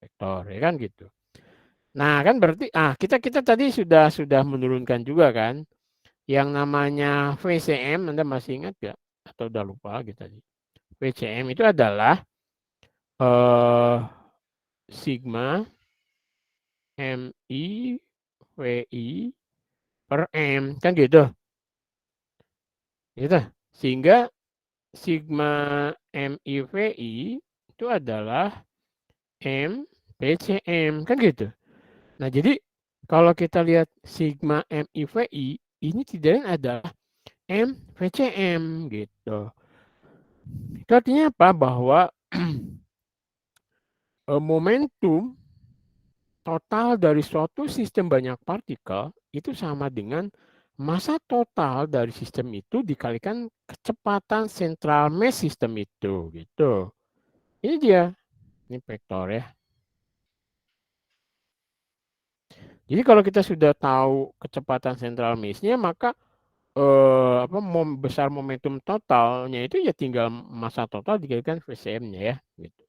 Speaker 1: vektor, ya kan gitu. Nah kan berarti, kita kita tadi sudah menurunkan juga kan, yang namanya VCM, Anda masih ingat nggak? Atau udah lupa lagi tadi? VCM itu adalah sigma MI VI per M kan gitu, gitu. Sehingga sigma MI VI itu adalah M PCM kan gitu. Nah jadi kalau kita lihat sigma MI VI ini tidak lain adalah M VCM gitu. Itu artinya apa? Bahwa momentum total dari suatu sistem banyak partikel itu sama dengan massa total dari sistem itu dikalikan kecepatan central mass sistem itu gitu. Ini dia. Ini vektor ya. Jadi kalau kita sudah tahu kecepatan central mass-nya maka besar momentum totalnya itu ya tinggal massa total dikalikan VCM-nya ya gitu.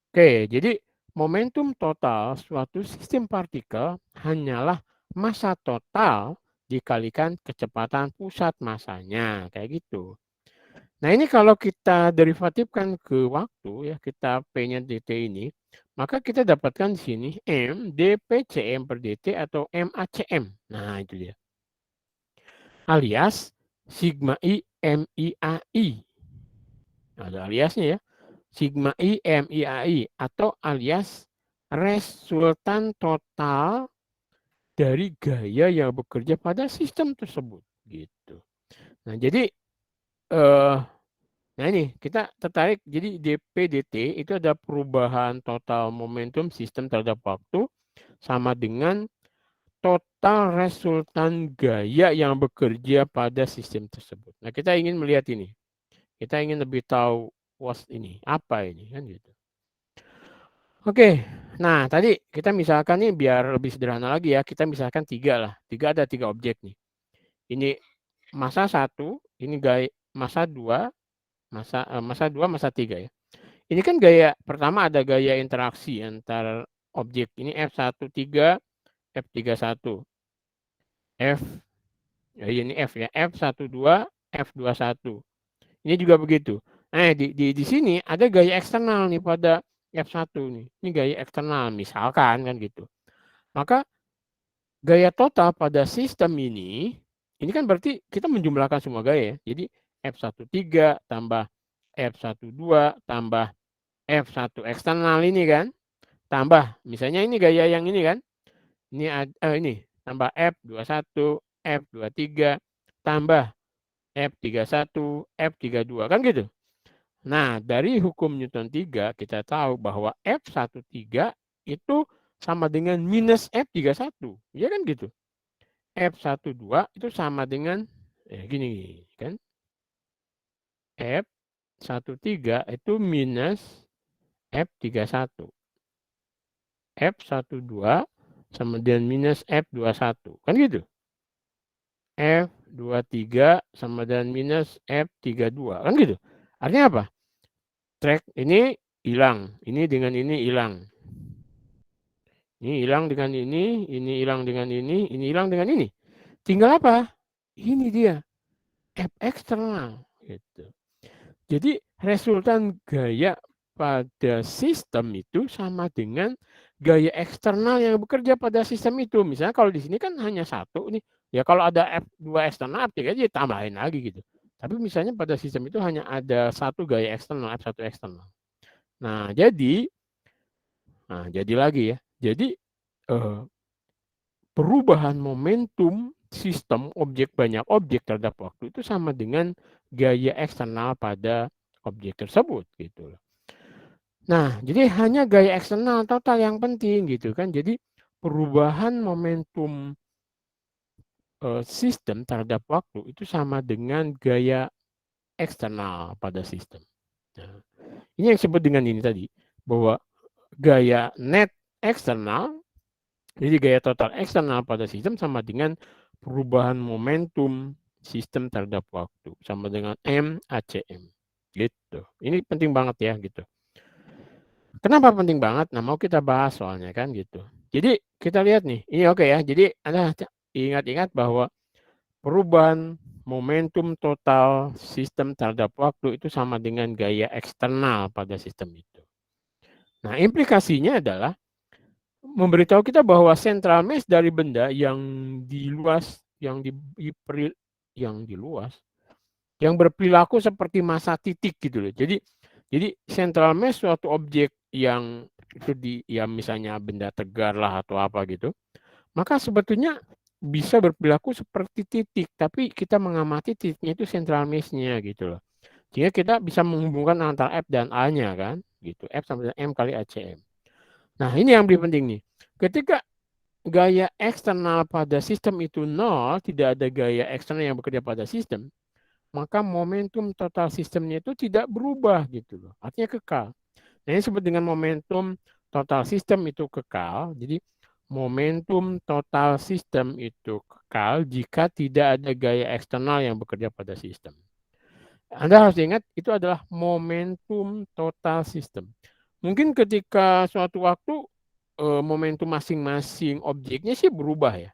Speaker 1: Oke, jadi momentum total suatu sistem partikel hanyalah massa total dikalikan kecepatan pusat massanya, kayak gitu. Nah ini kalau kita derivatifkan ke waktu ya, kita P-nya dt ini, maka kita dapatkan di sini M dPcm per dt atau MAcm. Nah itu dia. Alias sigma I MIAI. Ada aliasnya ya. Sigma I MIAI atau alias resultan total dari gaya yang bekerja pada sistem tersebut gitu. Nah, jadi nah ini kita tertarik jadi dP dt itu ada perubahan total momentum sistem terhadap waktu sama dengan total resultan gaya yang bekerja pada sistem tersebut. Nah, kita ingin melihat ini. Kita ingin lebih tahu ini apa ini kan gitu. Oke, nah tadi kita misalkan nih biar lebih sederhana lagi ya, kita misalkan tiga lah. Ada tiga objek nih. Ini massa 1, ini gaya massa 2, massa 3 ya. Ini kan gaya pertama ada gaya interaksi antar objek. Ini F13, F31. F ya ini F ya, F12, F21. Ini juga begitu. Nah, di sini ada gaya eksternal nih pada F1 nih. Ini gaya eksternal misalkan kan gitu. Maka gaya total pada sistem ini kan berarti kita menjumlahkan semua gaya ya. Jadi F13 tambah F12 tambah F1 eksternal ini kan. Tambah, misalnya ini gaya yang ini kan. Ini tambah F21, F23, tambah F31, F32, kan gitu. Nah, dari hukum Newton 3 kita tahu bahwa F13 itu sama dengan minus F31. Ya kan gitu. F12 itu sama dengan gini kan. F13 itu minus F31. F12 sama dengan minus F21. Kan gitu. F23 sama dengan minus F32. Kan gitu. Artinya apa? Track ini hilang. Ini dengan ini hilang. Ini hilang dengan ini hilang dengan ini hilang dengan ini. Tinggal apa? Ini dia. F eksternal. Gitu. Jadi resultan gaya pada sistem itu sama dengan gaya eksternal yang bekerja pada sistem itu. Misalnya kalau di sini kan hanya satu nih. Ya kalau ada F2 eksternal, F3 aja tambahin lagi gitu. Tapi misalnya pada sistem itu hanya ada satu gaya eksternal, F1 eksternal. Nah, jadi lagi ya. Jadi perubahan momentum sistem objek banyak objek terhadap waktu itu sama dengan gaya eksternal pada objek tersebut gitu. Nah, jadi hanya gaya eksternal total yang penting gitu kan. Jadi perubahan momentum sistem terhadap waktu itu sama dengan gaya eksternal pada sistem. Nah, ini yang disebut dengan ini tadi bahwa gaya net eksternal, jadi gaya total eksternal pada sistem sama dengan perubahan momentum sistem terhadap waktu sama dengan M ACM gitu. Ini penting banget ya gitu. Kenapa penting banget? Nah, mau kita bahas soalnya kan gitu. Jadi kita lihat nih, ini oke ya. Jadi Anda ingat-ingat bahwa perubahan momentum total sistem terhadap waktu itu sama dengan gaya eksternal pada sistem itu. Nah, implikasinya adalah memberitahu kita bahwa central mass dari benda yang diluas, yang yang berperilaku seperti massa titik gitu loh. Jadi central mass suatu objek yang itu misalnya benda tegar lah atau apa gitu, maka sebetulnya bisa berperilaku seperti titik, tapi kita mengamati titiknya itu central mass-nya gitu loh. Sehingga kita bisa menghubungkan antara F dan A-nya kan, gitu. F sama dengan M kali ACM. Nah, ini yang lebih penting nih. Ketika gaya eksternal pada sistem itu nol, tidak ada gaya eksternal yang bekerja pada sistem, maka momentum total sistemnya itu tidak berubah gitu loh. Artinya kekal. Nah, ini disebut dengan momentum total sistem itu kekal. Jadi momentum total sistem itu kekal jika tidak ada gaya eksternal yang bekerja pada sistem. Anda harus ingat itu adalah momentum total sistem. Mungkin ketika suatu waktu momentum masing-masing objeknya sih berubah ya.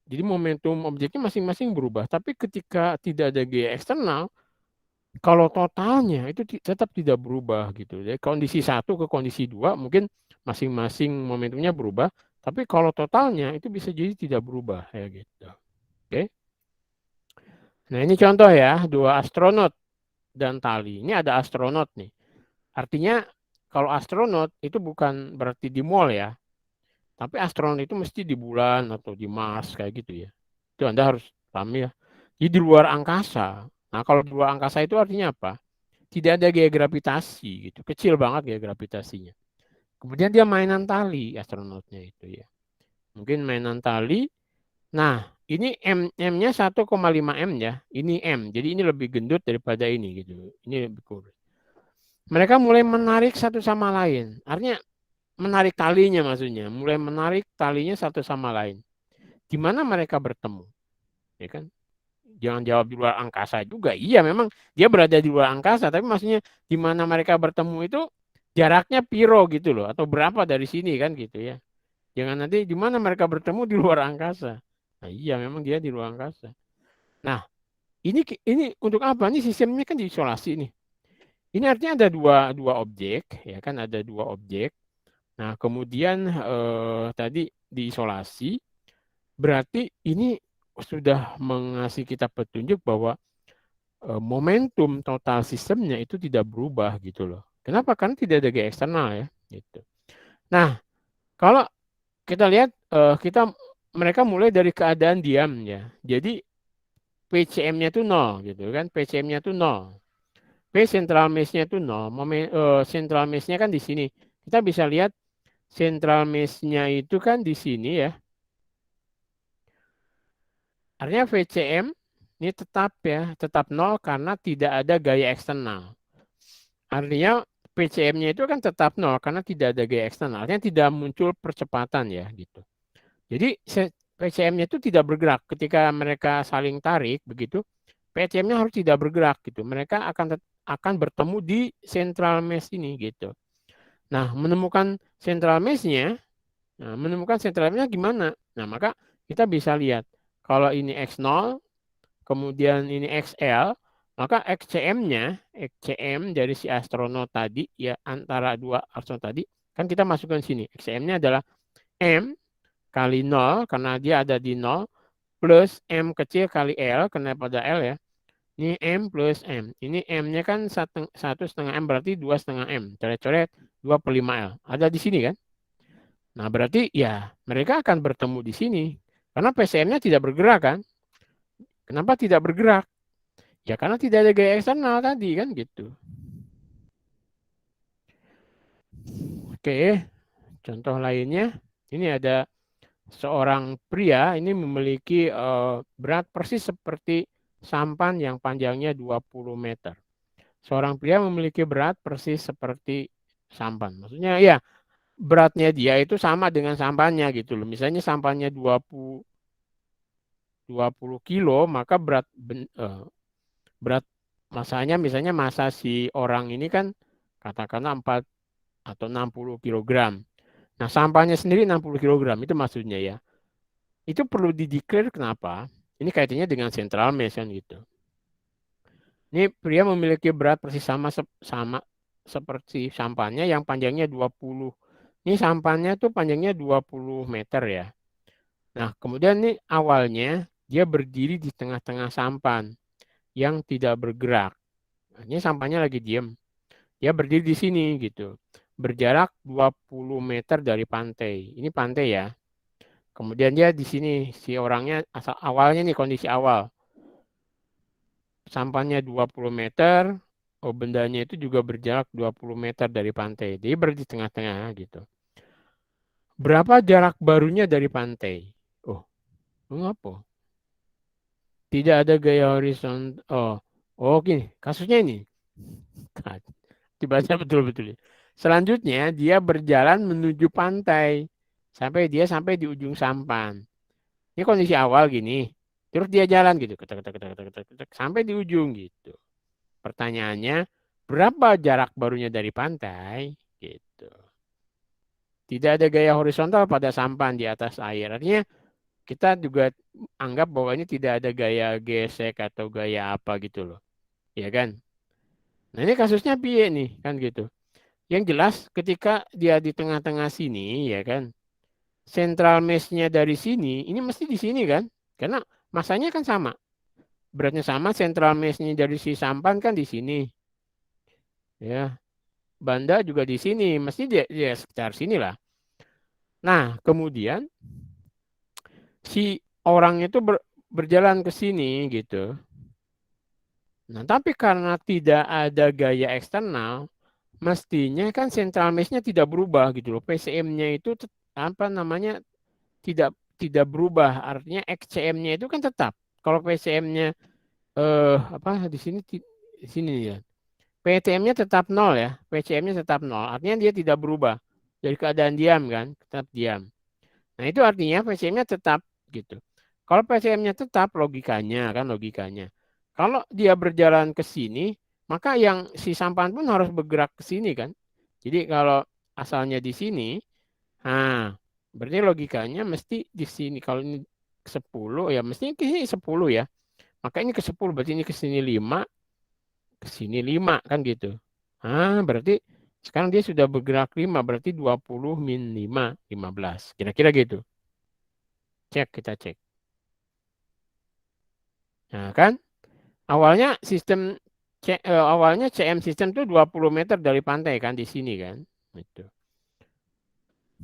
Speaker 1: Jadi momentum objeknya masing-masing berubah. Tapi ketika tidak ada gaya eksternal, kalau totalnya itu tetap tidak berubah gitu. Jadi kondisi 1 ke kondisi 2 mungkin masing-masing momentumnya berubah. Tapi kalau totalnya itu bisa jadi tidak berubah ya gitu. Oke. Nah ini contoh ya, 2 astronot dan tali. Ini ada astronot nih. Artinya kalau astronot itu bukan berarti di mall ya. Tapi astronot itu mesti di bulan atau di Mars kayak gitu ya. Itu Anda harus paham ya. Jadi di luar angkasa. Nah, kalau di luar angkasa itu artinya apa? Tidak ada gaya gravitasi gitu. Kecil banget gaya gravitasinya. Kemudian dia mainan tali astronotnya itu ya. Mungkin mainan tali. Nah, ini M-nya 1,5 M ya. Ini M. Jadi ini lebih gendut daripada ini gitu. Ini lebih kurus. Mereka mulai menarik satu sama lain. Artinya menarik talinya maksudnya. Mulai menarik talinya satu sama lain. Di mana mereka bertemu? Ya kan? Jangan jawab di luar angkasa juga. Iya, memang dia berada di luar angkasa, tapi maksudnya di mana mereka bertemu itu jaraknya piro gitu loh, atau berapa dari sini kan gitu ya. Jangan nanti di mana mereka bertemu di luar angkasa. Nah, iya memang dia di luar angkasa. Nah, ini untuk apa? Ini sistemnya kan diisolasi nih. Ini artinya ada dua objek, ya kan ada dua objek. Nah, kemudian tadi diisolasi, berarti ini sudah mengasih kita petunjuk bahwa momentum total sistemnya itu tidak berubah gitu loh. Kenapa? Karena tidak ada gaya eksternal ya. Gitu. Nah, kalau kita lihat mereka mulai dari keadaan diam ya. Jadi PCM-nya itu 0 gitu kan. PCM-nya itu 0. P central mass-nya itu 0. Central mass-nya kan di sini. Kita bisa lihat central mass-nya itu kan di sini ya. Artinya VCM ini tetap ya, tetap 0 karena tidak ada gaya eksternal. Artinya PCM-nya itu kan tetap 0 karena tidak ada gaya eksternal. Artinya tidak muncul percepatan ya gitu. Jadi PCM-nya itu tidak bergerak ketika mereka saling tarik begitu. PCM-nya harus tidak bergerak gitu. Mereka akan bertemu di central mass ini gitu. Nah, menemukan central mass-nya gimana? Nah, maka kita bisa lihat kalau ini X0, kemudian ini XL, maka XCM dari si astronot tadi ya antara dua astronot tadi kan kita masukkan sini. XCM-nya adalah M kali 0 karena dia ada di 0 plus M kecil kali L karena pada L ya. Ini M plus M. Ini M-nya kan 1,5 M berarti 2,5 M. Coret-coret 2/5 L. Ada di sini kan? Nah berarti ya mereka akan bertemu di sini. Karena PCM-nya tidak bergerak kan? Kenapa tidak bergerak? Ya karena tidak ada gaya eksternal tadi kan gitu. Oke, contoh lainnya. Ini ada seorang pria ini memiliki berat persis seperti sampan yang panjangnya 20 meter. Seorang pria memiliki berat persis seperti sampan. Maksudnya ya beratnya dia itu sama dengan sampannya gitu loh. Misalnya sampannya 20 kilo, maka berat masanya misalnya masa si orang ini kan katakanlah 4 atau 60 kilogram. Nah, sampahnya sendiri 60 kilogram itu maksudnya ya. Itu perlu dideklar kenapa? Ini kaitannya dengan central mass kan gitu. Ini pria memiliki berat persis sama seperti sampahnya yang panjangnya 20. Ini sampahnya tuh panjangnya 20 meter ya. Nah, kemudian nih awalnya dia berdiri di tengah-tengah sampan yang tidak bergerak. Nah, ini sampahnya lagi diam. Dia berdiri di sini gitu. Berjarak 20 meter dari pantai. Ini pantai ya. Kemudian dia di sini si orangnya asal awalnya nih kondisi awal. Sampahnya 20 meter, oh bendanya itu juga berjarak 20 meter dari pantai. Jadi berdiri di tengah-tengah gitu. Berapa jarak barunya dari pantai? Oh, apa? Tidak ada gaya horizontal. Oh, gini. Kasusnya ini. Dibaca betul-betul. Selanjutnya dia berjalan menuju pantai sampai di ujung sampan. Ini kondisi awal gini. Terus dia jalan gitu, sampai di ujung gitu. Pertanyaannya, berapa jarak barunya dari pantai? Gitu. Tidak ada gaya horizontal pada sampan di atas air. Artinya kita juga anggap bahwa ini tidak ada gaya gesek atau gaya apa gitu loh. Ya kan? Nah ini kasusnya piye nih kan gitu. Yang jelas ketika dia di tengah-tengah sini ya kan. Central mass-nya dari sini, ini mesti di sini kan? Karena masanya kan sama. Beratnya sama, central mass-nya dari si sampan kan di sini. Ya, banda juga di sini, mesti dia sekitar sini lah. Nah, kemudian si orang itu berjalan ke sini gitu. Nah, tapi karena tidak ada gaya eksternal, mestinya kan central mass-nya tidak berubah gitu loh. PCM-nya itu apa namanya tidak berubah. Artinya XCM-nya itu kan tetap. Kalau PCM-nya apa di sini ya. PTM-nya tetap 0 ya. PCM-nya tetap 0. Artinya dia tidak berubah. Dari keadaan diam kan, tetap diam. Nah, itu artinya PCM-nya tetap gitu. Kalau PCM-nya tetap logikanya. Kalau dia berjalan ke sini, maka yang si sampan pun harus bergerak ke sini kan. Jadi kalau asalnya di sini, nah berarti logikanya mesti di sini. Kalau ini 10 ya mesti ke sini 10 ya. Maka ini ke 10 berarti ini ke sini 5, ke sini 5 kan gitu. Berarti sekarang dia sudah bergerak 5 berarti 20 min 5, 15. Kira-kira gitu. Kita cek. Nah, kan? Awalnya CM sistem itu 20 meter dari pantai kan di sini kan. Gitu.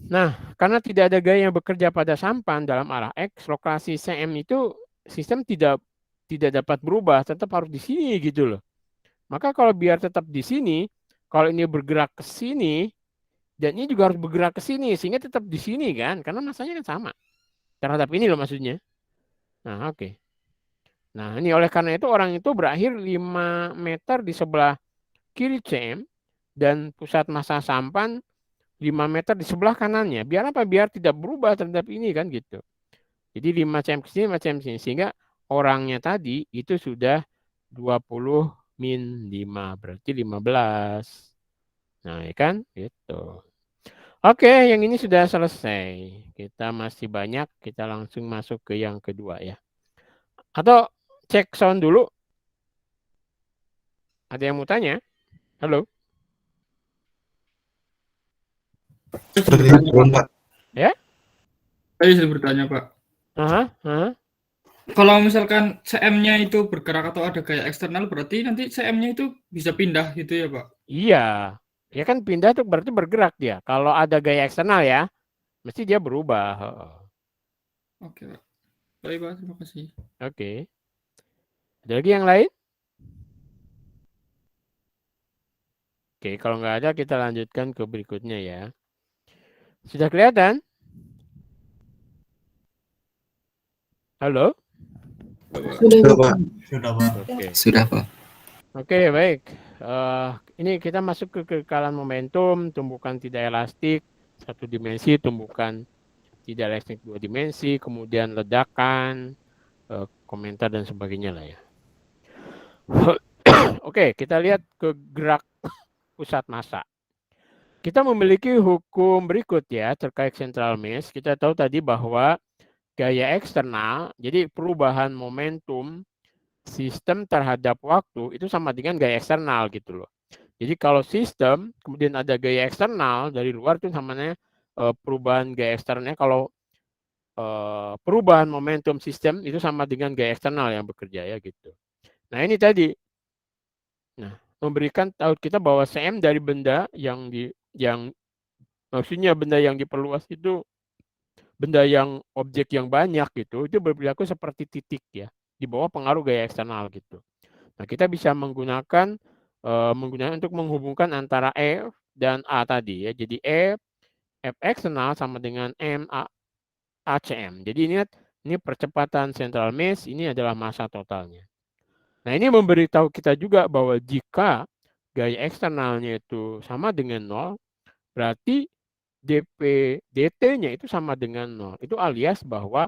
Speaker 1: Nah, karena tidak ada gaya yang bekerja pada sampan dalam arah X, lokasi CM itu sistem tidak dapat berubah, tetap harus di sini gitu loh. Maka kalau biar tetap di sini, kalau ini bergerak ke sini dan ini juga harus bergerak ke sini sehingga tetap di sini kan, karena masanya kan sama. Terhadap ini loh maksudnya. Nah, oke. Nah, ini oleh karena itu orang itu berakhir 5 meter di sebelah kiri CM dan pusat massa sampan 5 meter di sebelah kanannya. Biar apa? Biar tidak berubah terhadap ini kan gitu. Jadi 5 cm ke sini, 5 cm ke sini. Sehingga orangnya tadi itu sudah 20 min 5. Berarti 15. Nah, ya kan? Gitu. Oke, yang ini sudah selesai. Kita masih banyak. Kita langsung masuk ke yang kedua ya. Atau cek sound dulu. Ada yang mau tanya? Halo?
Speaker 2: Saya sudah bertanya, Pak.
Speaker 3: Pak.
Speaker 1: Ya?
Speaker 2: Saya sudah bertanya, Pak.
Speaker 1: Aha.
Speaker 2: Kalau misalkan CM-nya itu bergerak atau ada gaya eksternal, berarti nanti CM-nya itu bisa pindah gitu ya, Pak?
Speaker 1: Iya. Ya kan pindah tuh berarti bergerak dia. Kalau ada gaya eksternal ya, mesti dia berubah.
Speaker 2: Oke, Pak. Baik, Pak. Terima kasih.
Speaker 1: Oke. Ada lagi yang lain? Oke, kalau nggak ada kita lanjutkan ke berikutnya ya. Sudah kelihatan? Halo?
Speaker 3: Sudah, Pak. Sudah, Pak.
Speaker 1: Oke.
Speaker 2: Sudah, Pak.
Speaker 1: Oke, baik. Ini kita masuk ke kekekalan momentum, tumbukan tidak elastik, satu dimensi, tumbukan tidak elastik dua dimensi, kemudian ledakan, komentar dan sebagainya lah ya. Oke, kita lihat ke gerak pusat massa. Kita memiliki hukum berikut ya terkait central mass. Kita tahu tadi bahwa gaya eksternal, jadi perubahan momentum sistem terhadap waktu itu sama dengan gaya eksternal gitu loh. Jadi kalau sistem kemudian ada gaya eksternal dari luar itu namanya perubahan gaya eksternalnya. Kalau perubahan momentum sistem itu sama dengan gaya eksternal yang bekerja ya gitu. Nah ini tadi, nah memberikan tahu kita bahwa CM dari benda yang maksudnya benda yang diperluas itu benda yang objek yang banyak gitu, itu berperilaku seperti titik ya di bawah pengaruh gaya eksternal gitu. Nah kita bisa menggunakan untuk menghubungkan antara F dan A tadi ya. Jadi F eksternal sama dengan M ACM. Jadi ini percepatan central mass, ini adalah massa totalnya. Nah ini memberitahu kita juga bahwa jika gaya eksternalnya itu sama dengan 0, berarti dt-nya itu sama dengan 0. Itu alias bahwa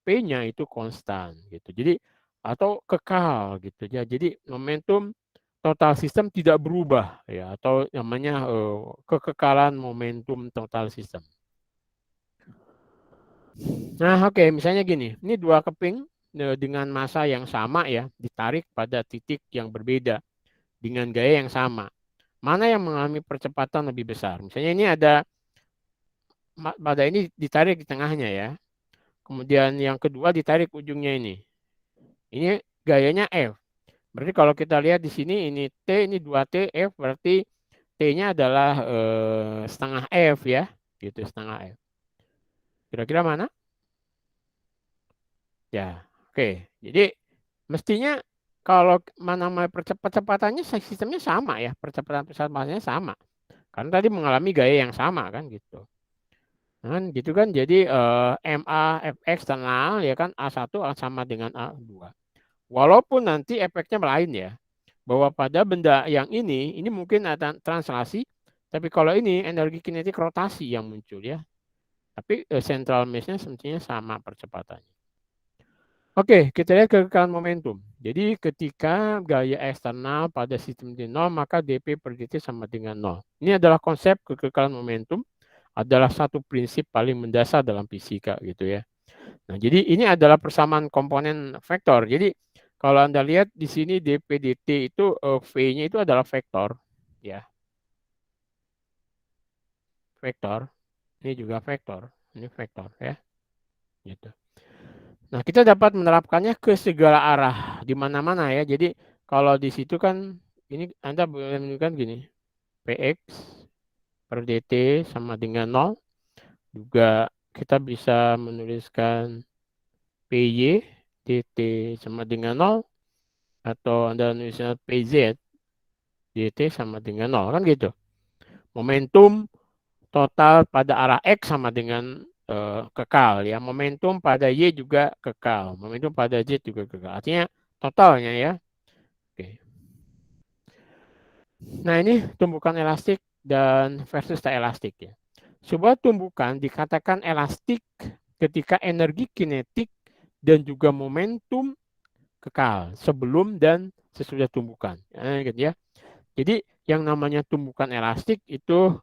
Speaker 1: P-nya itu konstan gitu. Jadi atau kekal gitu ya. Jadi momentum total sistem tidak berubah ya atau namanya kekekalan momentum total sistem. Nah, oke, misalnya gini. Ini dua keping dengan massa yang sama ya, ditarik pada titik yang berbeda dengan gaya yang sama. Mana yang mengalami percepatan lebih besar? Misalnya ini pada ini ditarik di tengahnya ya. Kemudian yang kedua ditarik ujungnya ini. Ini gayanya F. Berarti kalau kita lihat di sini ini T, ini 2T, F berarti T-nya adalah setengah F ya. Gitu, setengah F. Kira-kira mana? Ya, oke. Jadi mestinya kalau mana percepatannya sistemnya sama ya. Percepatan pusat massanya sama. Karena tadi mengalami gaya yang sama kan gitu. Kan gitu kan jadi MA F eksternal ya kan A1 sama dengan A2. Walaupun nanti efeknya lain ya. Bahwa pada benda yang ini mungkin ada translasi, tapi kalau ini energi kinetik rotasi yang muncul ya. Tapi central mass-nya semestinya sama percepatannya. Oke, kita lihat kekekalan momentum. Jadi ketika gaya eksternal pada sistem di 0, maka dP per dt sama dengan 0. Ini adalah konsep kekekalan momentum, adalah satu prinsip paling mendasar dalam fisika gitu ya. Nah, jadi ini adalah persamaan komponen vektor. Jadi kalau Anda lihat di sini dP dt itu V-nya itu adalah vektor ya. Vektor. Ini juga vektor. Ini vektor ya. Gitu. Nah, kita dapat menerapkannya ke segala arah di mana-mana ya. Jadi kalau di situ kan ini Anda boleh menunjukkan gini. Px per dt sama dengan 0. Juga kita bisa menuliskan PY dt sama dengan 0. Atau Anda menuliskan PZ dt sama dengan 0. Kan gitu. Momentum total pada arah X sama dengan kekal ya. Momentum pada Y juga kekal. Momentum pada Z juga kekal. Artinya totalnya ya. Oke. Nah ini tumbukan elastik dan versus tak elastik ya. Sebuah tumbukan dikatakan elastik ketika energi kinetik dan juga momentum kekal sebelum dan sesudah tumbukan. Ya. Jadi yang namanya tumbukan elastik itu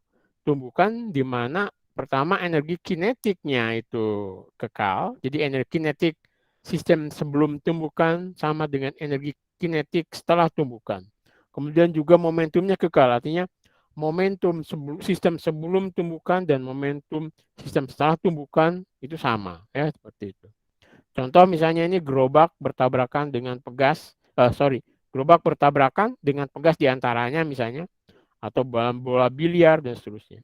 Speaker 1: tumbukan di mana pertama energi kinetiknya itu kekal. Jadi energi kinetik sistem sebelum tumbukan sama dengan energi kinetik setelah tumbukan. Kemudian juga momentumnya kekal, artinya momentum sistem sebelum tumbukan dan momentum sistem setelah tumbukan itu sama, ya seperti itu. Contoh misalnya ini gerobak bertabrakan dengan pegas, gerobak bertabrakan dengan pegas diantaranya misalnya, atau bola biliar dan seterusnya.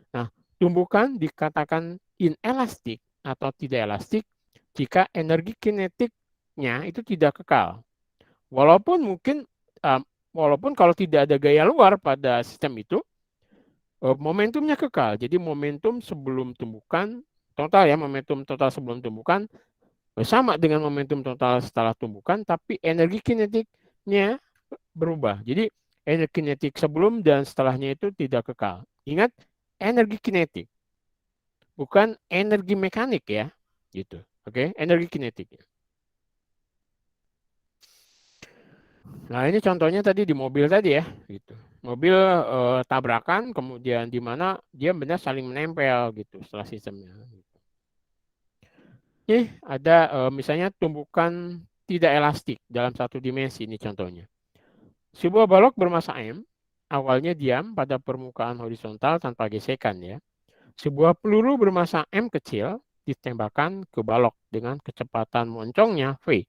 Speaker 1: Nah, tumbukan dikatakan inelastik atau tidak elastik jika energi kinetiknya itu tidak kekal. Walaupun kalau tidak ada gaya luar pada sistem itu, momentumnya kekal. Jadi momentum sebelum tumbukan, total ya, momentum total sebelum tumbukan sama dengan momentum total setelah tumbukan, tapi energi kinetiknya berubah. Jadi energi kinetik sebelum dan setelahnya itu tidak kekal. Ingat, energi kinetik, bukan energi mekanik ya, gitu. Oke, energi kinetik. Nah ini contohnya tadi di mobil tadi ya, gitu. Mobil tabrakan, kemudian di mana dia benar saling menempel gitu setelah sistemnya. Gitu. Ini ada misalnya tumbukan tidak elastik dalam satu dimensi ini contohnya. Sebuah balok bermasa M awalnya diam pada permukaan horizontal tanpa gesekan ya. Sebuah peluru bermasa M kecil ditembakkan ke balok dengan kecepatan moncongnya V.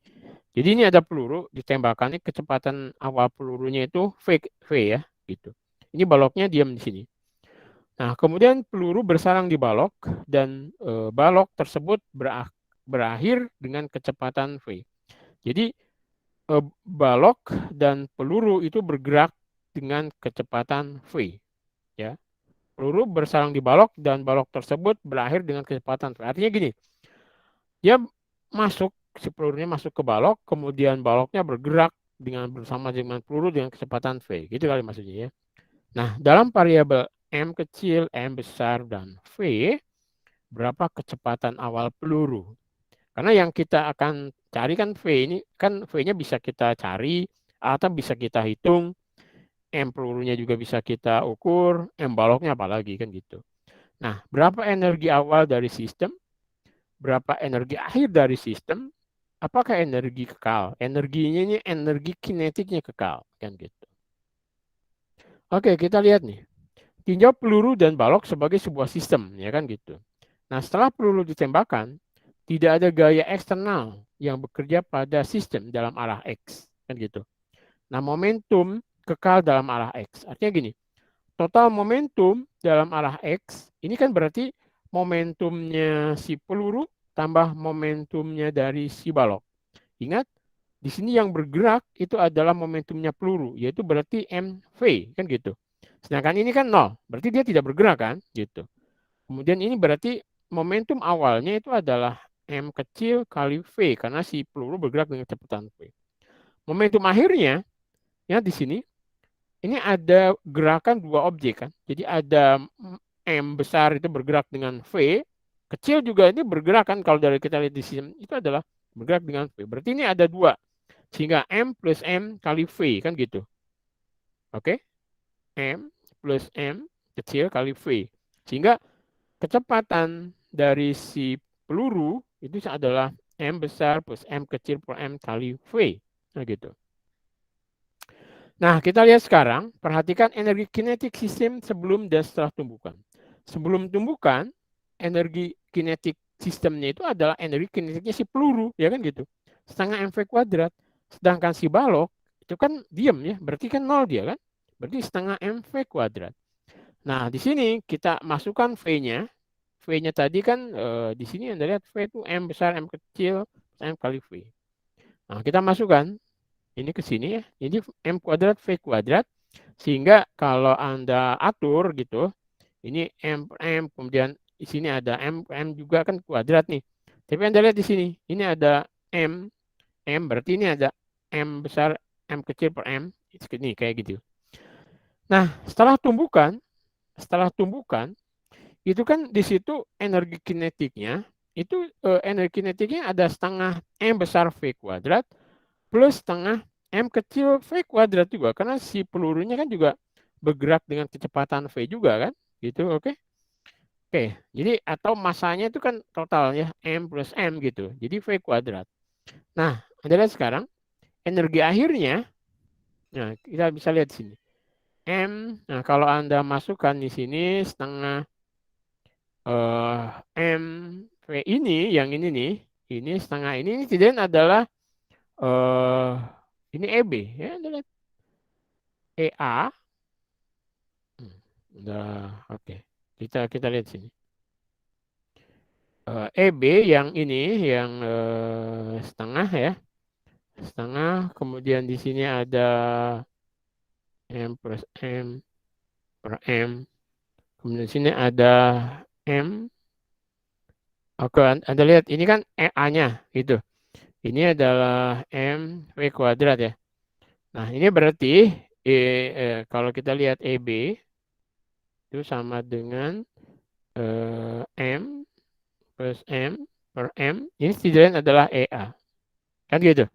Speaker 1: Jadi ini ada peluru ditembakkan, ini kecepatan awal pelurunya itu V ya, gitu. Ini baloknya diam di sini. Nah, kemudian peluru bersarang di balok dan balok tersebut berakhir dengan kecepatan V. Jadi balok dan peluru itu bergerak dengan kecepatan V, ya. Peluru bersarang di balok dan balok tersebut berakhir dengan kecepatan V. Artinya gini, dia si pelurunya masuk ke balok, kemudian baloknya bergerak bersama dengan peluru dengan kecepatan V. Gitu kali maksudnya ya. Nah, dalam variabel M kecil, M besar, dan V, berapa kecepatan awal peluru? Karena yang kita akan cari kan V ini, kan V-nya bisa kita cari, atau bisa kita hitung, M pelurunya juga bisa kita ukur, M baloknya apalagi kan gitu. Nah, berapa energi awal dari sistem? Berapa energi akhir dari sistem? Apakah energi kekal? Energinya ini energi kinetiknya kekal, kan gitu. Oke, kita lihat nih. Tinjau peluru dan balok sebagai sebuah sistem, ya kan gitu. Nah, setelah peluru ditembakkan, tidak ada gaya eksternal yang bekerja pada sistem dalam arah X, kan gitu. Nah, momentum kekal dalam arah X. Artinya gini, total momentum dalam arah X, ini kan berarti momentumnya si peluru tambah momentumnya dari si balok. Ingat, di sini yang bergerak itu adalah momentumnya peluru, yaitu berarti mv, kan gitu. Sedangkan ini kan 0, berarti dia tidak bergerak kan, gitu. Kemudian ini berarti momentum awalnya itu adalah m kecil kali v, karena si peluru bergerak dengan kecepatan v. Momentum akhirnya, ya di sini, ini ada gerakan dua objek kan. Jadi ada m besar itu bergerak dengan v, kecil juga ini bergerak kan, kalau dari kita lihat di sini itu adalah bergerak dengan v. Berarti ini ada dua. Sehingga M plus M kali V, kan gitu. Oke? M plus M kecil kali V. Sehingga kecepatan dari si peluru itu adalah M besar plus M kecil per M kali V. Nah gitu. Nah, kita lihat sekarang, perhatikan energi kinetik sistem sebelum dan setelah tumbukan. Sebelum tumbukan, energi kinetik sistemnya itu adalah energi kinetiknya si peluru, ya kan gitu. Setengah mv kuadrat. Sedangkan si balok itu kan diam ya, berarti kan 0 dia kan. Berarti setengah mv kuadrat. Nah, di sini kita masukkan V-nya. V-nya tadi kan di sini Anda lihat V itu M besar, M kecil, M kali V. Nah, kita masukkan ini ke sini ya. Ini M kuadrat, V kuadrat. Sehingga kalau Anda atur gitu, ini M per M, kemudian di sini ada M juga kan kuadrat nih. Tapi Anda lihat di sini, ini ada M berarti ini ada M besar, M kecil per M. Ini kayak gitu. Nah, setelah tumbukan, itu kan di situ energi kinetiknya ada setengah M besar V kuadrat plus setengah M kecil V kuadrat juga, karena si pelurunya kan juga bergerak dengan kecepatan V juga kan, gitu. Oke, jadi atau masanya itu kan total ya M plus M gitu, jadi V kuadrat. Nah, Anda lihat sekarang energi akhirnya, nah kita bisa lihat di sini M. Nah, kalau Anda masukkan di sini setengah M V ini, yang ini nih, ini setengah ini tidak adalah ini EB ya, Anda lihat EA. Udah, oke. Kita lihat sini. EB yang ini, yang setengah ya, setengah. Kemudian di sini ada M plus M per M. Kemudian di sini ada M. Oke, Anda lihat ini kan EA-nya gitu. Ini adalah M V kuadrat ya. Nah, ini berarti kalau kita lihat EB itu sama dengan M plus M per M. Ini setidaknya adalah EA. Kan gitu.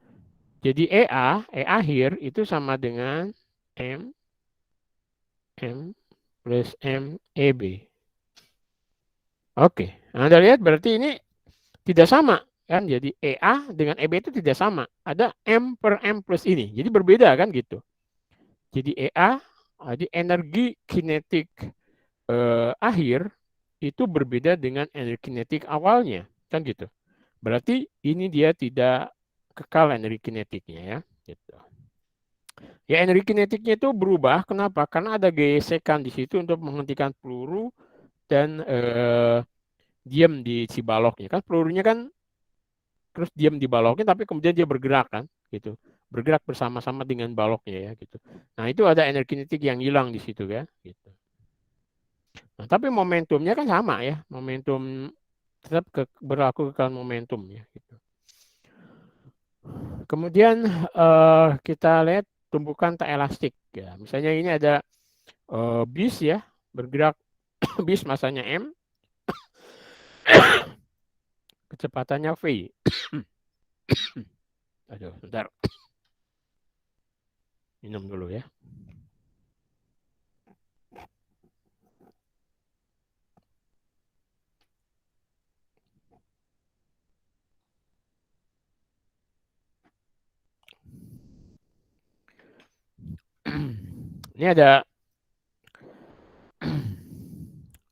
Speaker 1: Jadi EA akhir itu sama dengan M plus M EB. Oke. Anda lihat berarti ini tidak sama. Kan? Jadi EA dengan EB itu tidak sama. Ada M per M plus ini. Jadi berbeda kan gitu. Jadi EA, jadi energi kinetik akhir itu berbeda dengan energi kinetik awalnya. Kan gitu. Berarti ini dia tidak kekal energi kinetiknya ya. Gitu. Ya, energi kinetiknya itu berubah. Kenapa? Karena ada gesekan di situ untuk menghentikan peluru dan diam di si baloknya. Kan pelurunya kan terus diam di baloknya, tapi kemudian dia bergerak kan, gitu. Bergerak bersama-sama dengan baloknya ya, gitu. Nah, itu ada energi kinetik yang hilang di situ ya, gitu. Nah, tapi momentumnya kan sama ya, momentum tetap berlaku kekal momentum ya, gitu. Kemudian kita lihat tumbukan tak elastik ya. Misalnya ini ada bis ya, bergerak bis masanya M, kecepatannya V. Aduh, bentar. Minum dulu ya. Ini ada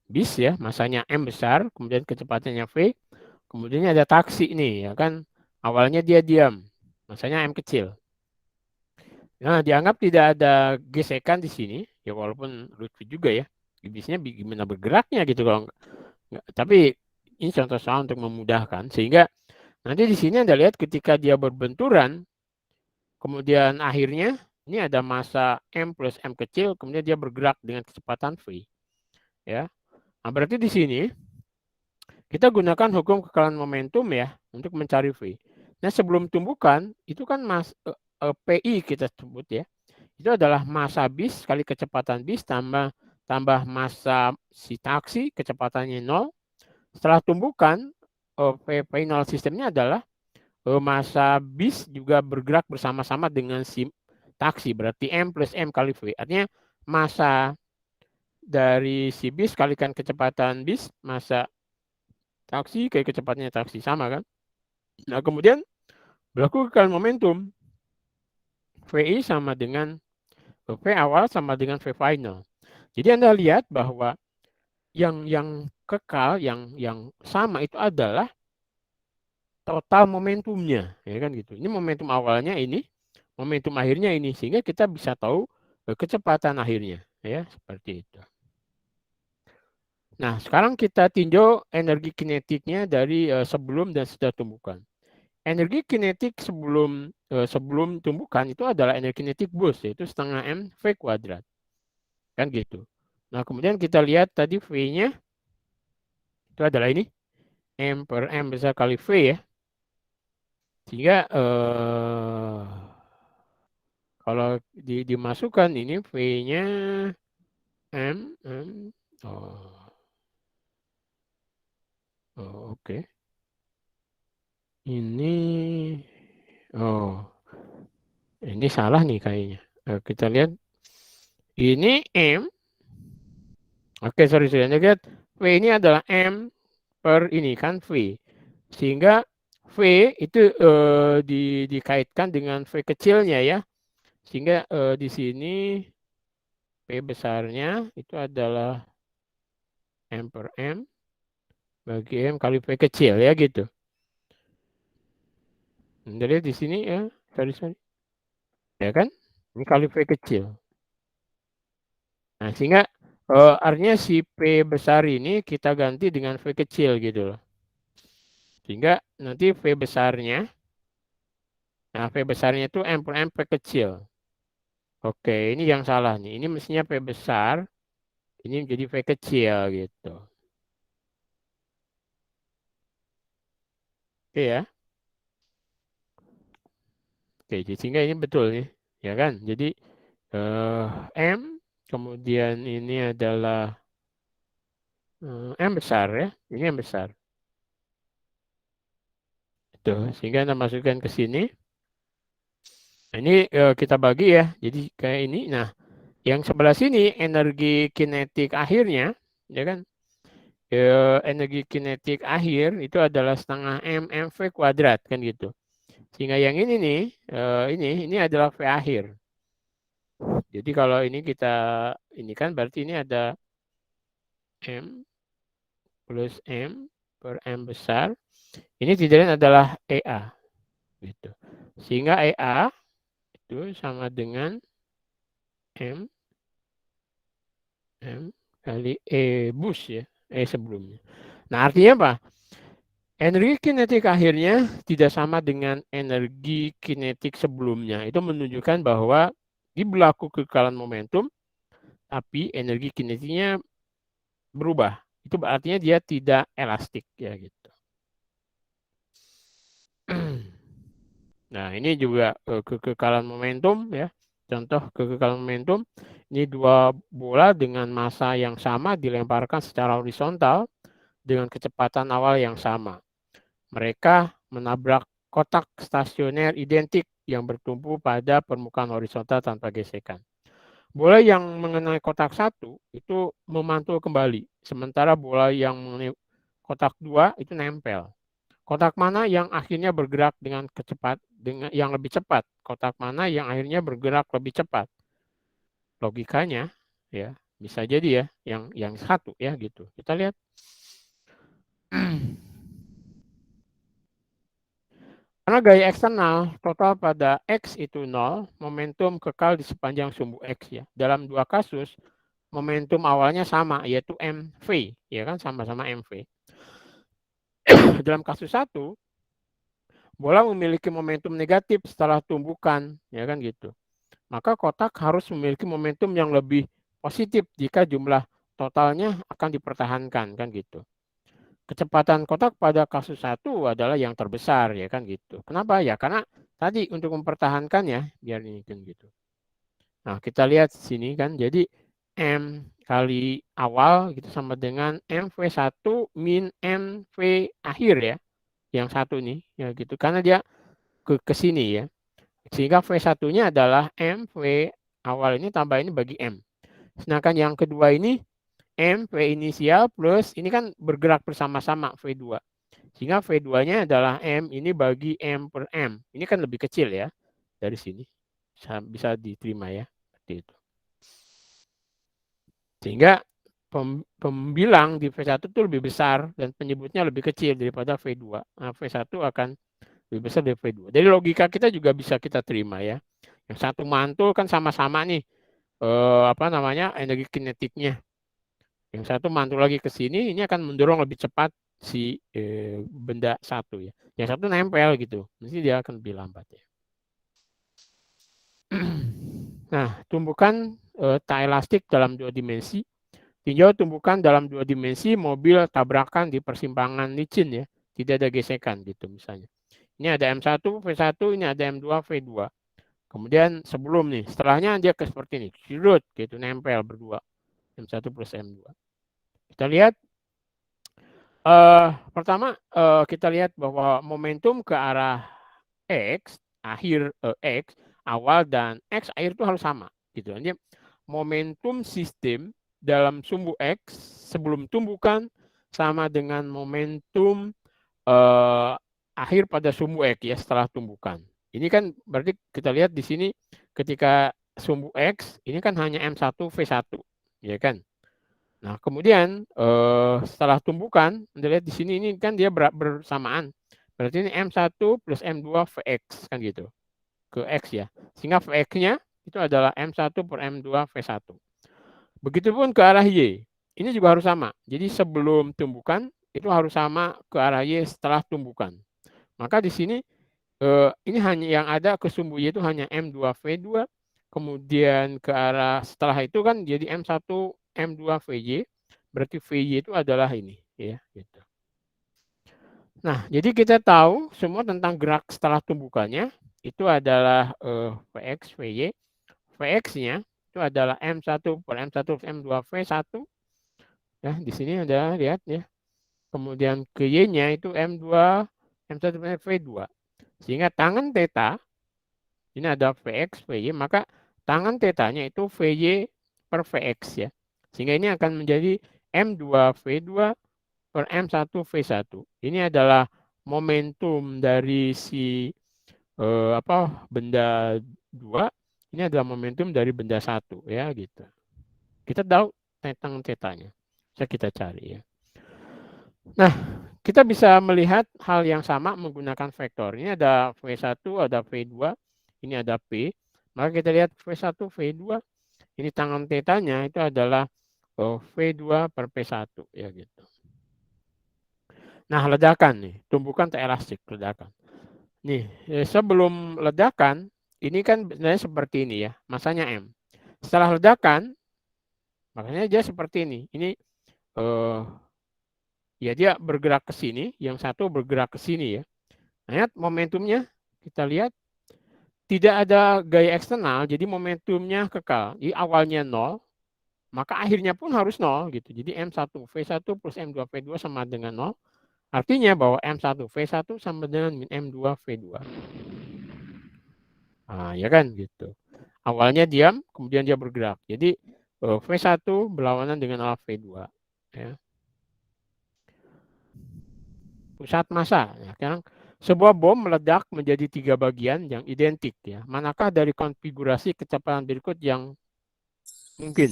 Speaker 1: bis ya, masanya M besar, kemudian kecepatannya V, kemudian ada taksi nih ya kan, awalnya dia diam, masanya M kecil. Nah, dianggap tidak ada gesekan di sini, ya walaupun lucu juga ya, bisnya gimana bergeraknya gitu kalau enggak. Tapi ini contoh soal untuk memudahkan, sehingga nanti di sini Anda lihat ketika dia berbenturan, kemudian akhirnya ini ada massa M plus M kecil, kemudian dia bergerak dengan kecepatan V. Ya. Nah, berarti di sini kita gunakan hukum kekalahan momentum ya untuk mencari V. Nah, sebelum tumbukan itu kan PI kita sebut ya. Itu adalah massa bis kali kecepatan bis tambah massa si taksi, kecepatannya 0. Setelah tumbukan final sistemnya adalah massa bis juga bergerak bersama-sama dengan si taksi, berarti M plus M kali V. Artinya massa dari si bis kalikan kecepatan bis, massa taksi kayak kecepatannya taksi sama kan. Nah, kemudian berlaku kekalahan momentum. VI sama dengan V awal sama dengan V final. Jadi Anda lihat bahwa yang kekal, yang sama itu adalah total momentumnya, ya kan gitu. Ini momentum awalnya ini, momentum akhirnya ini, sehingga kita bisa tahu kecepatan akhirnya, ya seperti itu. Nah, sekarang kita tinjau energi kinetiknya dari sebelum dan setelah tumbukan. Energi kinetik sebelum tumbukan itu adalah energi kinetik boost, yaitu setengah mv kuadrat, kan gitu. Nah, kemudian kita lihat tadi V-nya itu adalah ini m per m besar kali V ya, sehingga kalau dimasukkan ini V-nya m oke. Ini salah nih kayaknya. Kita lihat ini M. Oke, sorry. Lihat V ini adalah M per ini kan V. Sehingga V itu dikaitkan dengan V kecilnya ya. Sehingga di sini V besarnya itu adalah M per M bagi M kali V kecil ya gitu. Jadi di sini ya, sorry. Ya kan? Ini kali V kecil. Nah, sehingga artinya si P besar ini kita ganti dengan V kecil gitu loh. Sehingga nanti V besarnya, nah V besarnya itu M per M V kecil. Oke, ini yang salah nih. Ini mestinya V besar, ini menjadi V kecil gitu. Oke ya. Oke, sehingga ini betul nih. Ya kan? Jadi M, kemudian ini adalah M besar ya. Ini M besar. Tuh, sehingga Anda masukkan ke sini. Nah, ini kita bagi ya. Jadi kayak ini. Nah, yang sebelah sini energi kinetik akhirnya, ya kan? Energi kinetik akhir itu adalah setengah mv kuadrat kan gitu. Sehingga yang ini nih, ini adalah V akhir. Jadi kalau ini kita ini kan berarti ini ada M plus M per M besar. Ini tidak lain adalah EA gitu. Sehingga EA itu sama dengan M kali E bus ya, E sebelumnya. Nah, artinya apa? Energi kinetik akhirnya tidak sama dengan energi kinetik sebelumnya. Itu menunjukkan bahwa di berlaku kekekalan momentum, tapi energi kinetiknya berubah. Itu artinya dia tidak elastik ya gitu. Nah, ini juga kekekalan momentum ya. Contoh kekekalan momentum, ini dua bola dengan massa yang sama dilemparkan secara horizontal dengan kecepatan awal yang sama. Mereka menabrak kotak stasioner identik yang bertumpu pada permukaan horizontal tanpa gesekan. Bola yang mengenai kotak satu itu memantul kembali, sementara bola yang mengenai kotak dua itu nempel. Kotak mana yang akhirnya bergerak dengan yang lebih cepat? Kotak mana yang akhirnya bergerak lebih cepat? Logikanya ya bisa jadi ya yang satu ya gitu. Kita lihat. Karena gaya eksternal total pada X itu 0, momentum kekal di sepanjang sumbu X ya. Dalam dua kasus, momentum awalnya sama, yaitu MV, ya kan sama-sama MV. Dalam kasus satu, bola memiliki momentum negatif setelah tumbukan, ya kan gitu. Maka kotak harus memiliki momentum yang lebih positif jika jumlah totalnya akan dipertahankan, kan gitu. Kecepatan kotak pada kasus satu adalah yang terbesar ya kan gitu. Kenapa ya? Karena tadi untuk mempertahankan ya biar ini kan gitu. Nah kita lihat sini kan jadi M kali awal gitu sama dengan MV1 min MV akhir ya. Yang satu nih ya gitu. Karena dia ke sini ya. Sehingga V1-nya adalah MV awal ini tambah ini bagi M. Sedangkan yang kedua ini M, V inisial plus ini kan bergerak bersama-sama V2. Sehingga V2-nya adalah M ini bagi M per M. Ini kan lebih kecil ya dari sini. Bisa diterima ya. Seperti itu. Sehingga pembilang di V1 itu lebih besar dan penyebutnya lebih kecil daripada V2. Nah, V1 akan lebih besar dari V2. Dari logika kita juga bisa kita terima ya. Yang satu mantul kan sama-sama nih energi kinetiknya. Yang satu mantul lagi ke sini, ini akan mendorong lebih cepat si benda satu ya. Yang satu nempel gitu, mesti dia akan lebih lambat ya. Nah, tumbukan tak elastik dalam 2 dimensi. Tinjau tumbukan dalam 2 dimensi, mobil tabrakan di persimpangan licin ya. Tidak ada gesekan gitu misalnya. Ini ada M1, V1, ini ada M2, V2. Kemudian sebelum nih, setelahnya dia ke seperti ini. Surut gitu, nempel berdua. M1 plus M2. Kita lihat. Pertama kita lihat bahwa momentum ke arah X, akhir X, awal dan X akhir itu harus sama. Gitu. Jadi momentum sistem dalam sumbu X sebelum tumbukan sama dengan momentum akhir pada sumbu X ya setelah tumbukan. Ini kan berarti kita lihat di sini ketika sumbu X ini kan hanya M1 V1 ya kan. Nah, kemudian setelah tumbukan, Anda lihat di sini ini kan dia bersamaan. Berarti ini M1 plus M2 Vx kan gitu. Ke X ya. Sehingga Vx-nya itu adalah M1 per M2 V1. Begitupun ke arah Y. Ini juga harus sama. Jadi sebelum tumbukan itu harus sama ke arah Y setelah tumbukan. Maka di sini ini hanya yang ada ke sumbu Y itu hanya M2 V2. Kemudian ke arah setelah itu kan jadi M1 M2 VY. Berarti VY itu adalah ini ya gitu. Nah, jadi kita tahu semua tentang gerak setelah tumbukannya itu adalah Vx Vy. Vx-nya itu adalah M1 per M1 M2 V1. Ya, di sini ada lihat ya. Kemudian ke Y-nya itu M2 M1 per V2. Sehingga tangan theta ini ada Vx Vy, maka tangan theta-nya itu Vy per Vx ya. Sehingga ini akan menjadi M2 V2 per M1 V1. Ini adalah momentum dari si benda 2. Ini adalah momentum dari benda 1 ya gitu. Kita tahu tentang tetanya. Bisa kita cari ya. Nah, kita bisa melihat hal yang sama menggunakan vektor. Ini ada V1, ada V2, ini ada P. Maka kita lihat V1, V2. Ini tangan tetanya itu adalah V2 per P1 ya gitu. Nah, ledakan nih, tumbukan tak elastik ledakan. Nih, sebelum ledakan ini kan sebenarnya seperti ini ya, masanya M. Setelah ledakan, makanya dia seperti ini. Ini ya dia bergerak ke sini, yang satu bergerak ke sini ya. Nah, momentumnya kita lihat tidak ada gaya eksternal, jadi momentumnya kekal. Jadi awalnya 0, maka akhirnya pun harus 0 gitu. Jadi M1 V1 plus M2 V2 sama dengan 0. Artinya bahwa M1 V1 sama dengan min M2 V2. Nah, ya kan gitu. Awalnya diam, kemudian dia bergerak. Jadi V1 berlawanan dengan arah V2. Ya. Pusat massa. Ya, sekarang sebuah bom meledak menjadi 3 bagian yang identik. Ya. Manakah dari konfigurasi kecepatan berikut yang mungkin?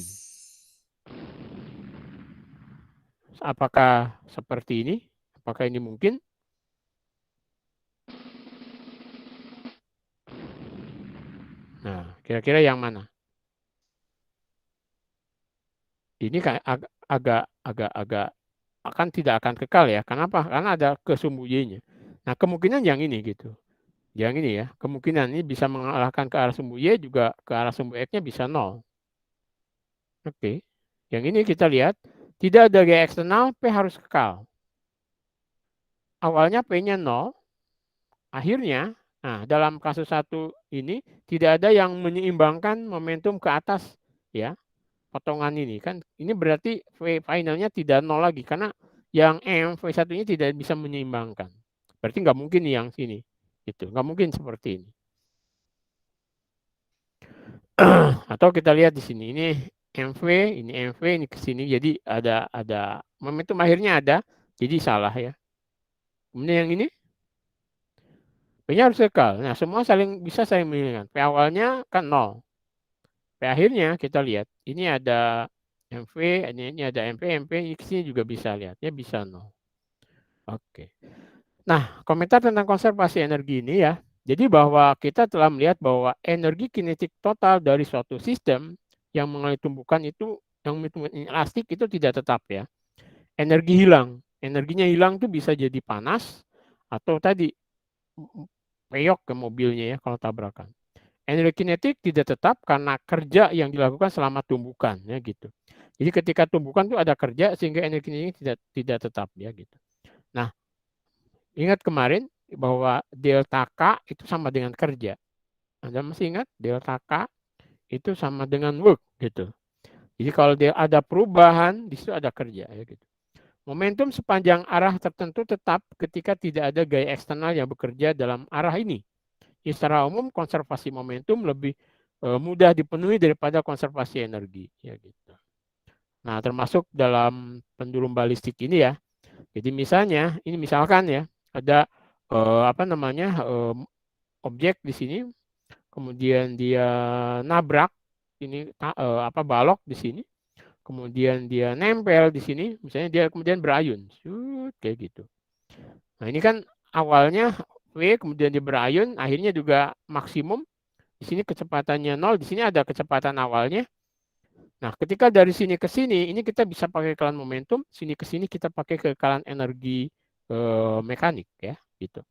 Speaker 1: Apakah seperti ini? Apakah ini mungkin? Nah, kira-kira yang mana? Ini kayak agak akan tidak akan kekal ya. Kenapa? Karena ada kesumbunya. Nah, kemungkinan yang ini gitu. Yang ini ya, kemungkinan ini bisa mengalahkan ke arah sumbu Y juga ke arah sumbu X-nya bisa 0. Oke. Yang ini kita lihat tidak ada gaya eksternal, P harus kekal. Awalnya P-nya 0, akhirnya nah dalam kasus 1 ini tidak ada yang menyeimbangkan momentum ke atas ya. Potongan ini kan ini berarti V finalnya tidak 0 lagi karena yang M V1 ini tidak bisa menyeimbangkan. Berarti nggak mungkin yang sini. Gitu. Nggak mungkin seperti ini. Atau kita lihat di sini ini MV, ini MV, ini ke sini jadi ada momentum akhirnya ada, jadi salah ya. Kemudian yang ini P-nya harus kekal. Nah, semua bisa saling menginginkan. P awalnya kan 0. P akhirnya kita lihat ini ada MV, ini ada MP di sini juga bisa lihatnya bisa 0. Oke. Nah, komentar tentang konservasi energi ini ya. Jadi bahwa kita telah melihat bahwa energi kinetik total dari suatu sistem yang mengalami tumbukan itu yang elastik itu tidak tetap ya. Energi hilang. Energinya hilang itu bisa jadi panas atau tadi peyok ke mobilnya ya kalau tabrakan. Energi kinetik tidak tetap karena kerja yang dilakukan selama tumbukan ya gitu. Jadi ketika tumbukan itu ada kerja sehingga energi ini tidak tetap ya gitu. Nah, ingat kemarin bahwa delta K itu sama dengan kerja. Anda masih ingat delta K itu sama dengan work gitu. Jadi kalau dia ada perubahan di situ ada kerja ya gitu. Momentum sepanjang arah tertentu tetap ketika tidak ada gaya eksternal yang bekerja dalam arah ini. Secara umum konservasi momentum lebih mudah dipenuhi daripada konservasi energi ya gitu. Nah, termasuk dalam pendulum balistik ini ya. Jadi misalnya ini misalkan ya ada objek di sini kemudian dia nabrak ini balok di sini. Kemudian dia nempel di sini, misalnya dia kemudian berayun. Kayak gitu. Nah, ini kan awalnya V, kemudian dia berayun, akhirnya juga maksimum. Di sini kecepatannya 0, di sini ada kecepatan awalnya. Nah, ketika dari sini ke sini, ini kita bisa pakai kekalahan momentum, sini ke sini kita pakai kekalahan energi mekanik ya, gitu.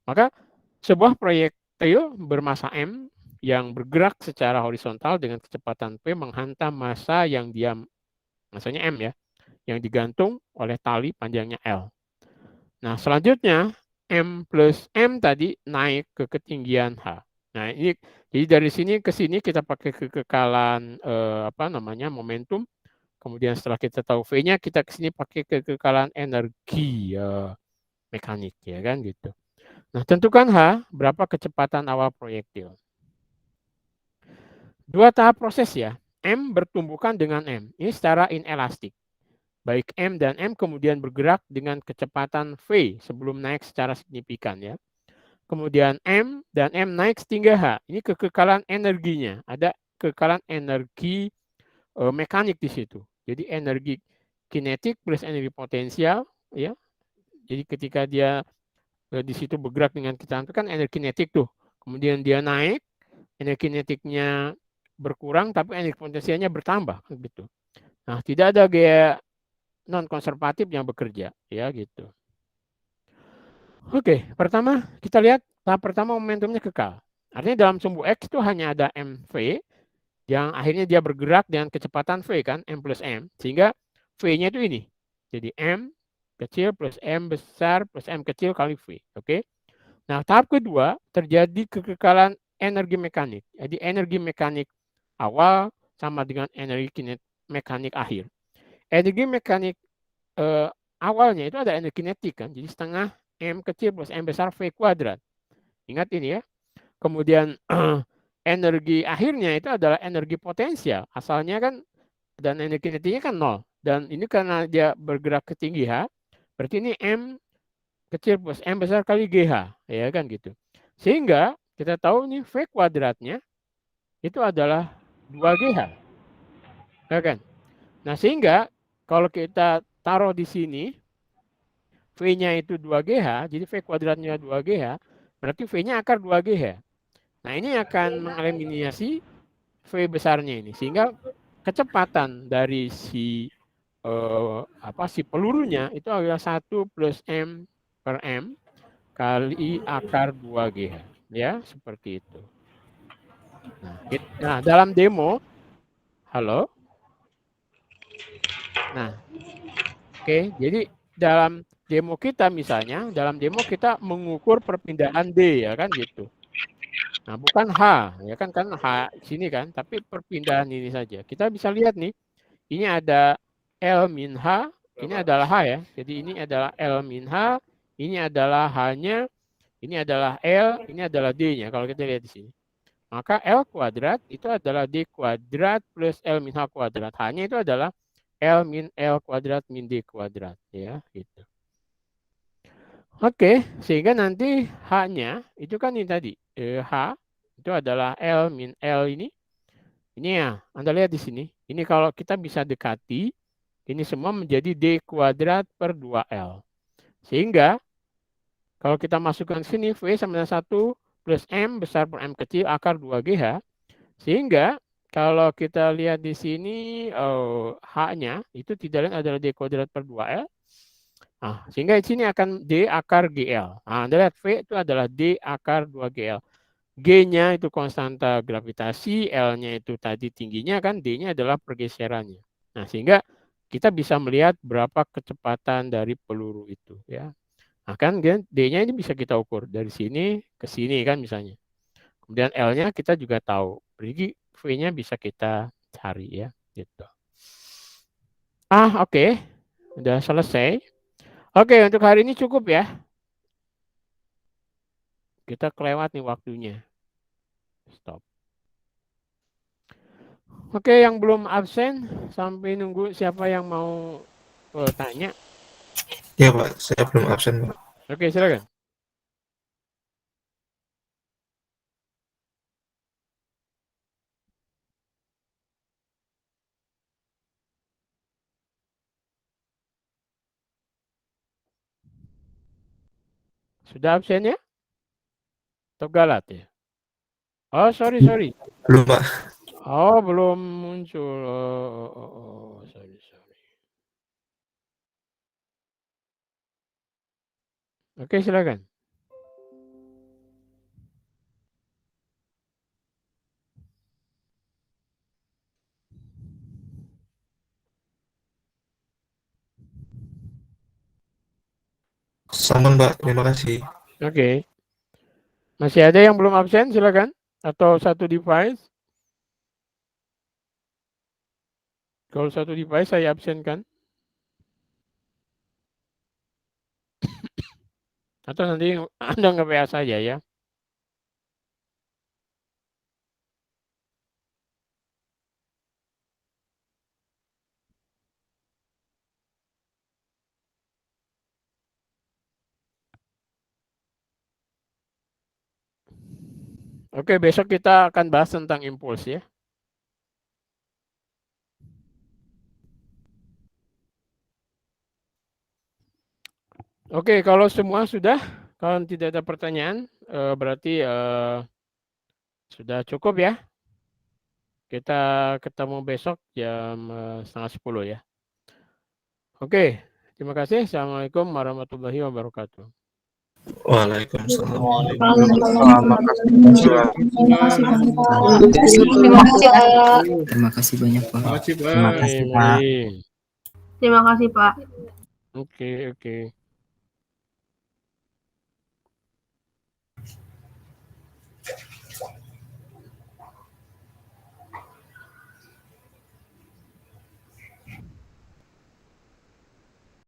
Speaker 1: Maka sebuah proyektil bermassa M yang bergerak secara horizontal dengan kecepatan V menghantam massa yang diam, massanya M ya, yang digantung oleh tali panjangnya L. Nah, selanjutnya M plus M tadi naik ke ketinggian H. Nah, ini jadi dari sini ke sini kita pakai kekekalan momentum. Kemudian setelah kita tahu V-nya, kita ke sini pakai kekekalan energi mekanik ya kan gitu. Nah, tentukan H berapa kecepatan awal proyektil. Dua tahap proses ya. M bertumbukan dengan M. Ini secara inelastik. Baik M dan M kemudian bergerak dengan kecepatan V sebelum naik secara signifikan ya. Kemudian M dan M naik setinggi H. Ini kekekalan energinya. Ada kekekalan energi mekanik di situ. Jadi energi kinetik plus energi potensial ya. Jadi ketika dia di situ bergerak dengan kita itu kan energi kinetik tuh. Kemudian dia naik, energi kinetiknya berkurang tapi energi potensialnya bertambah gitu. Nah, tidak ada gaya non konservatif yang bekerja ya gitu. Oke, pertama kita lihat tahap pertama momentumnya kekal. Artinya dalam sumbu X itu hanya ada MV yang akhirnya dia bergerak dengan kecepatan V kan, M plus M. Sehingga V-nya itu ini. Jadi M kecil plus M besar plus M kecil kali V. Oke. Nah, tahap kedua terjadi kekekalan energi mekanik. Jadi energi mekanik awal sama dengan energi kinetik mekanik akhir. Energi mekanik awalnya itu ada energi kinetik kan. Jadi setengah M kecil plus M besar V kuadrat. Ingat ini ya. Kemudian energi akhirnya itu adalah energi potensial. Asalnya kan dan energi kinetiknya kan 0. Dan ini karena dia bergerak ke tinggi H, berarti ini M kecil plus M besar kali GH. Ya kan gitu. Sehingga kita tahu nih V kuadratnya itu adalah 2GH. Ya kan? Nah, sehingga kalau kita taruh di sini V-nya itu 2GH, jadi V kuadratnya 2GH, berarti V-nya akar 2GH. Nah, ini akan mengeliminasi V besarnya ini, sehingga kecepatan dari si pelurunya itu adalah 1 plus M per M kali akar 2GH. Ya, seperti itu. Nah, dalam demo, halo? Nah, oke, jadi dalam demo kita misalnya, dalam demo kita mengukur perpindahan D ya kan gitu. Nah, bukan H, ya kan H sini kan, tapi perpindahan ini saja. Kita bisa lihat nih, ini ada L min H, ini adalah H ya. Jadi ini adalah L min H, ini adalah H-nya, ini adalah L, ini adalah D-nya kalau kita lihat di sini. Maka L kuadrat itu adalah D kuadrat plus L min H kuadrat. H-nya itu adalah L min L kuadrat min D kuadrat ya gitu. Oke, sehingga nanti H-nya itu kan ini tadi H itu adalah L min L ini Ini ya, Anda lihat di sini. Ini kalau kita bisa dekati, ini semua menjadi D kuadrat per 2L. Sehingga kalau kita masukkan sini V sama dengan 1 plus M besar per M kecil akar 2GH. Sehingga kalau kita lihat di sini H-nya itu tidak lain adalah D kuadrat per 2L. Nah, sehingga di sini akan D akar GL. Nah, Anda lihat V itu adalah D akar 2GL. G-nya itu konstanta gravitasi, L-nya itu tadi tingginya kan, D-nya adalah pergeserannya. Nah, sehingga kita bisa melihat berapa kecepatan dari peluru itu ya. Nah, kan D-nya ini bisa kita ukur dari sini ke sini kan misalnya. Kemudian L-nya kita juga tahu. Jadi V-nya bisa kita cari ya gitu. Oke. Udah selesai. Oke, untuk hari ini cukup ya. Kita kelewat nih waktunya. Stop. Oke, yang belum absen sampai nunggu siapa yang mau tanya.
Speaker 3: Ya Pak, saya belum absen Pak.
Speaker 1: Oke, silakan. Sudah absen ya? Atau galat ya? Oh, sorry.
Speaker 3: Belum Pak.
Speaker 1: Oh, belum muncul. Sorry. Oke, silakan.
Speaker 3: Sampun Pak, terima kasih.
Speaker 1: Oke. Masih ada yang belum absen, silakan. Atau satu device. Kalau satu device saya absenkan. Atau nanti Anda nge-WA saja ya. Oke, besok kita akan bahas tentang impuls ya. Oke, kalau semua sudah, kalau tidak ada pertanyaan, berarti sudah cukup ya. Kita ketemu besok jam 9:30 ya. Oke, terima kasih. Assalamualaikum warahmatullahi wabarakatuh.
Speaker 3: Waalaikumsalam.
Speaker 4: Terima kasih banyak Pak.
Speaker 2: Terima kasih Pak.
Speaker 5: Terima kasih Pak.
Speaker 1: Oke.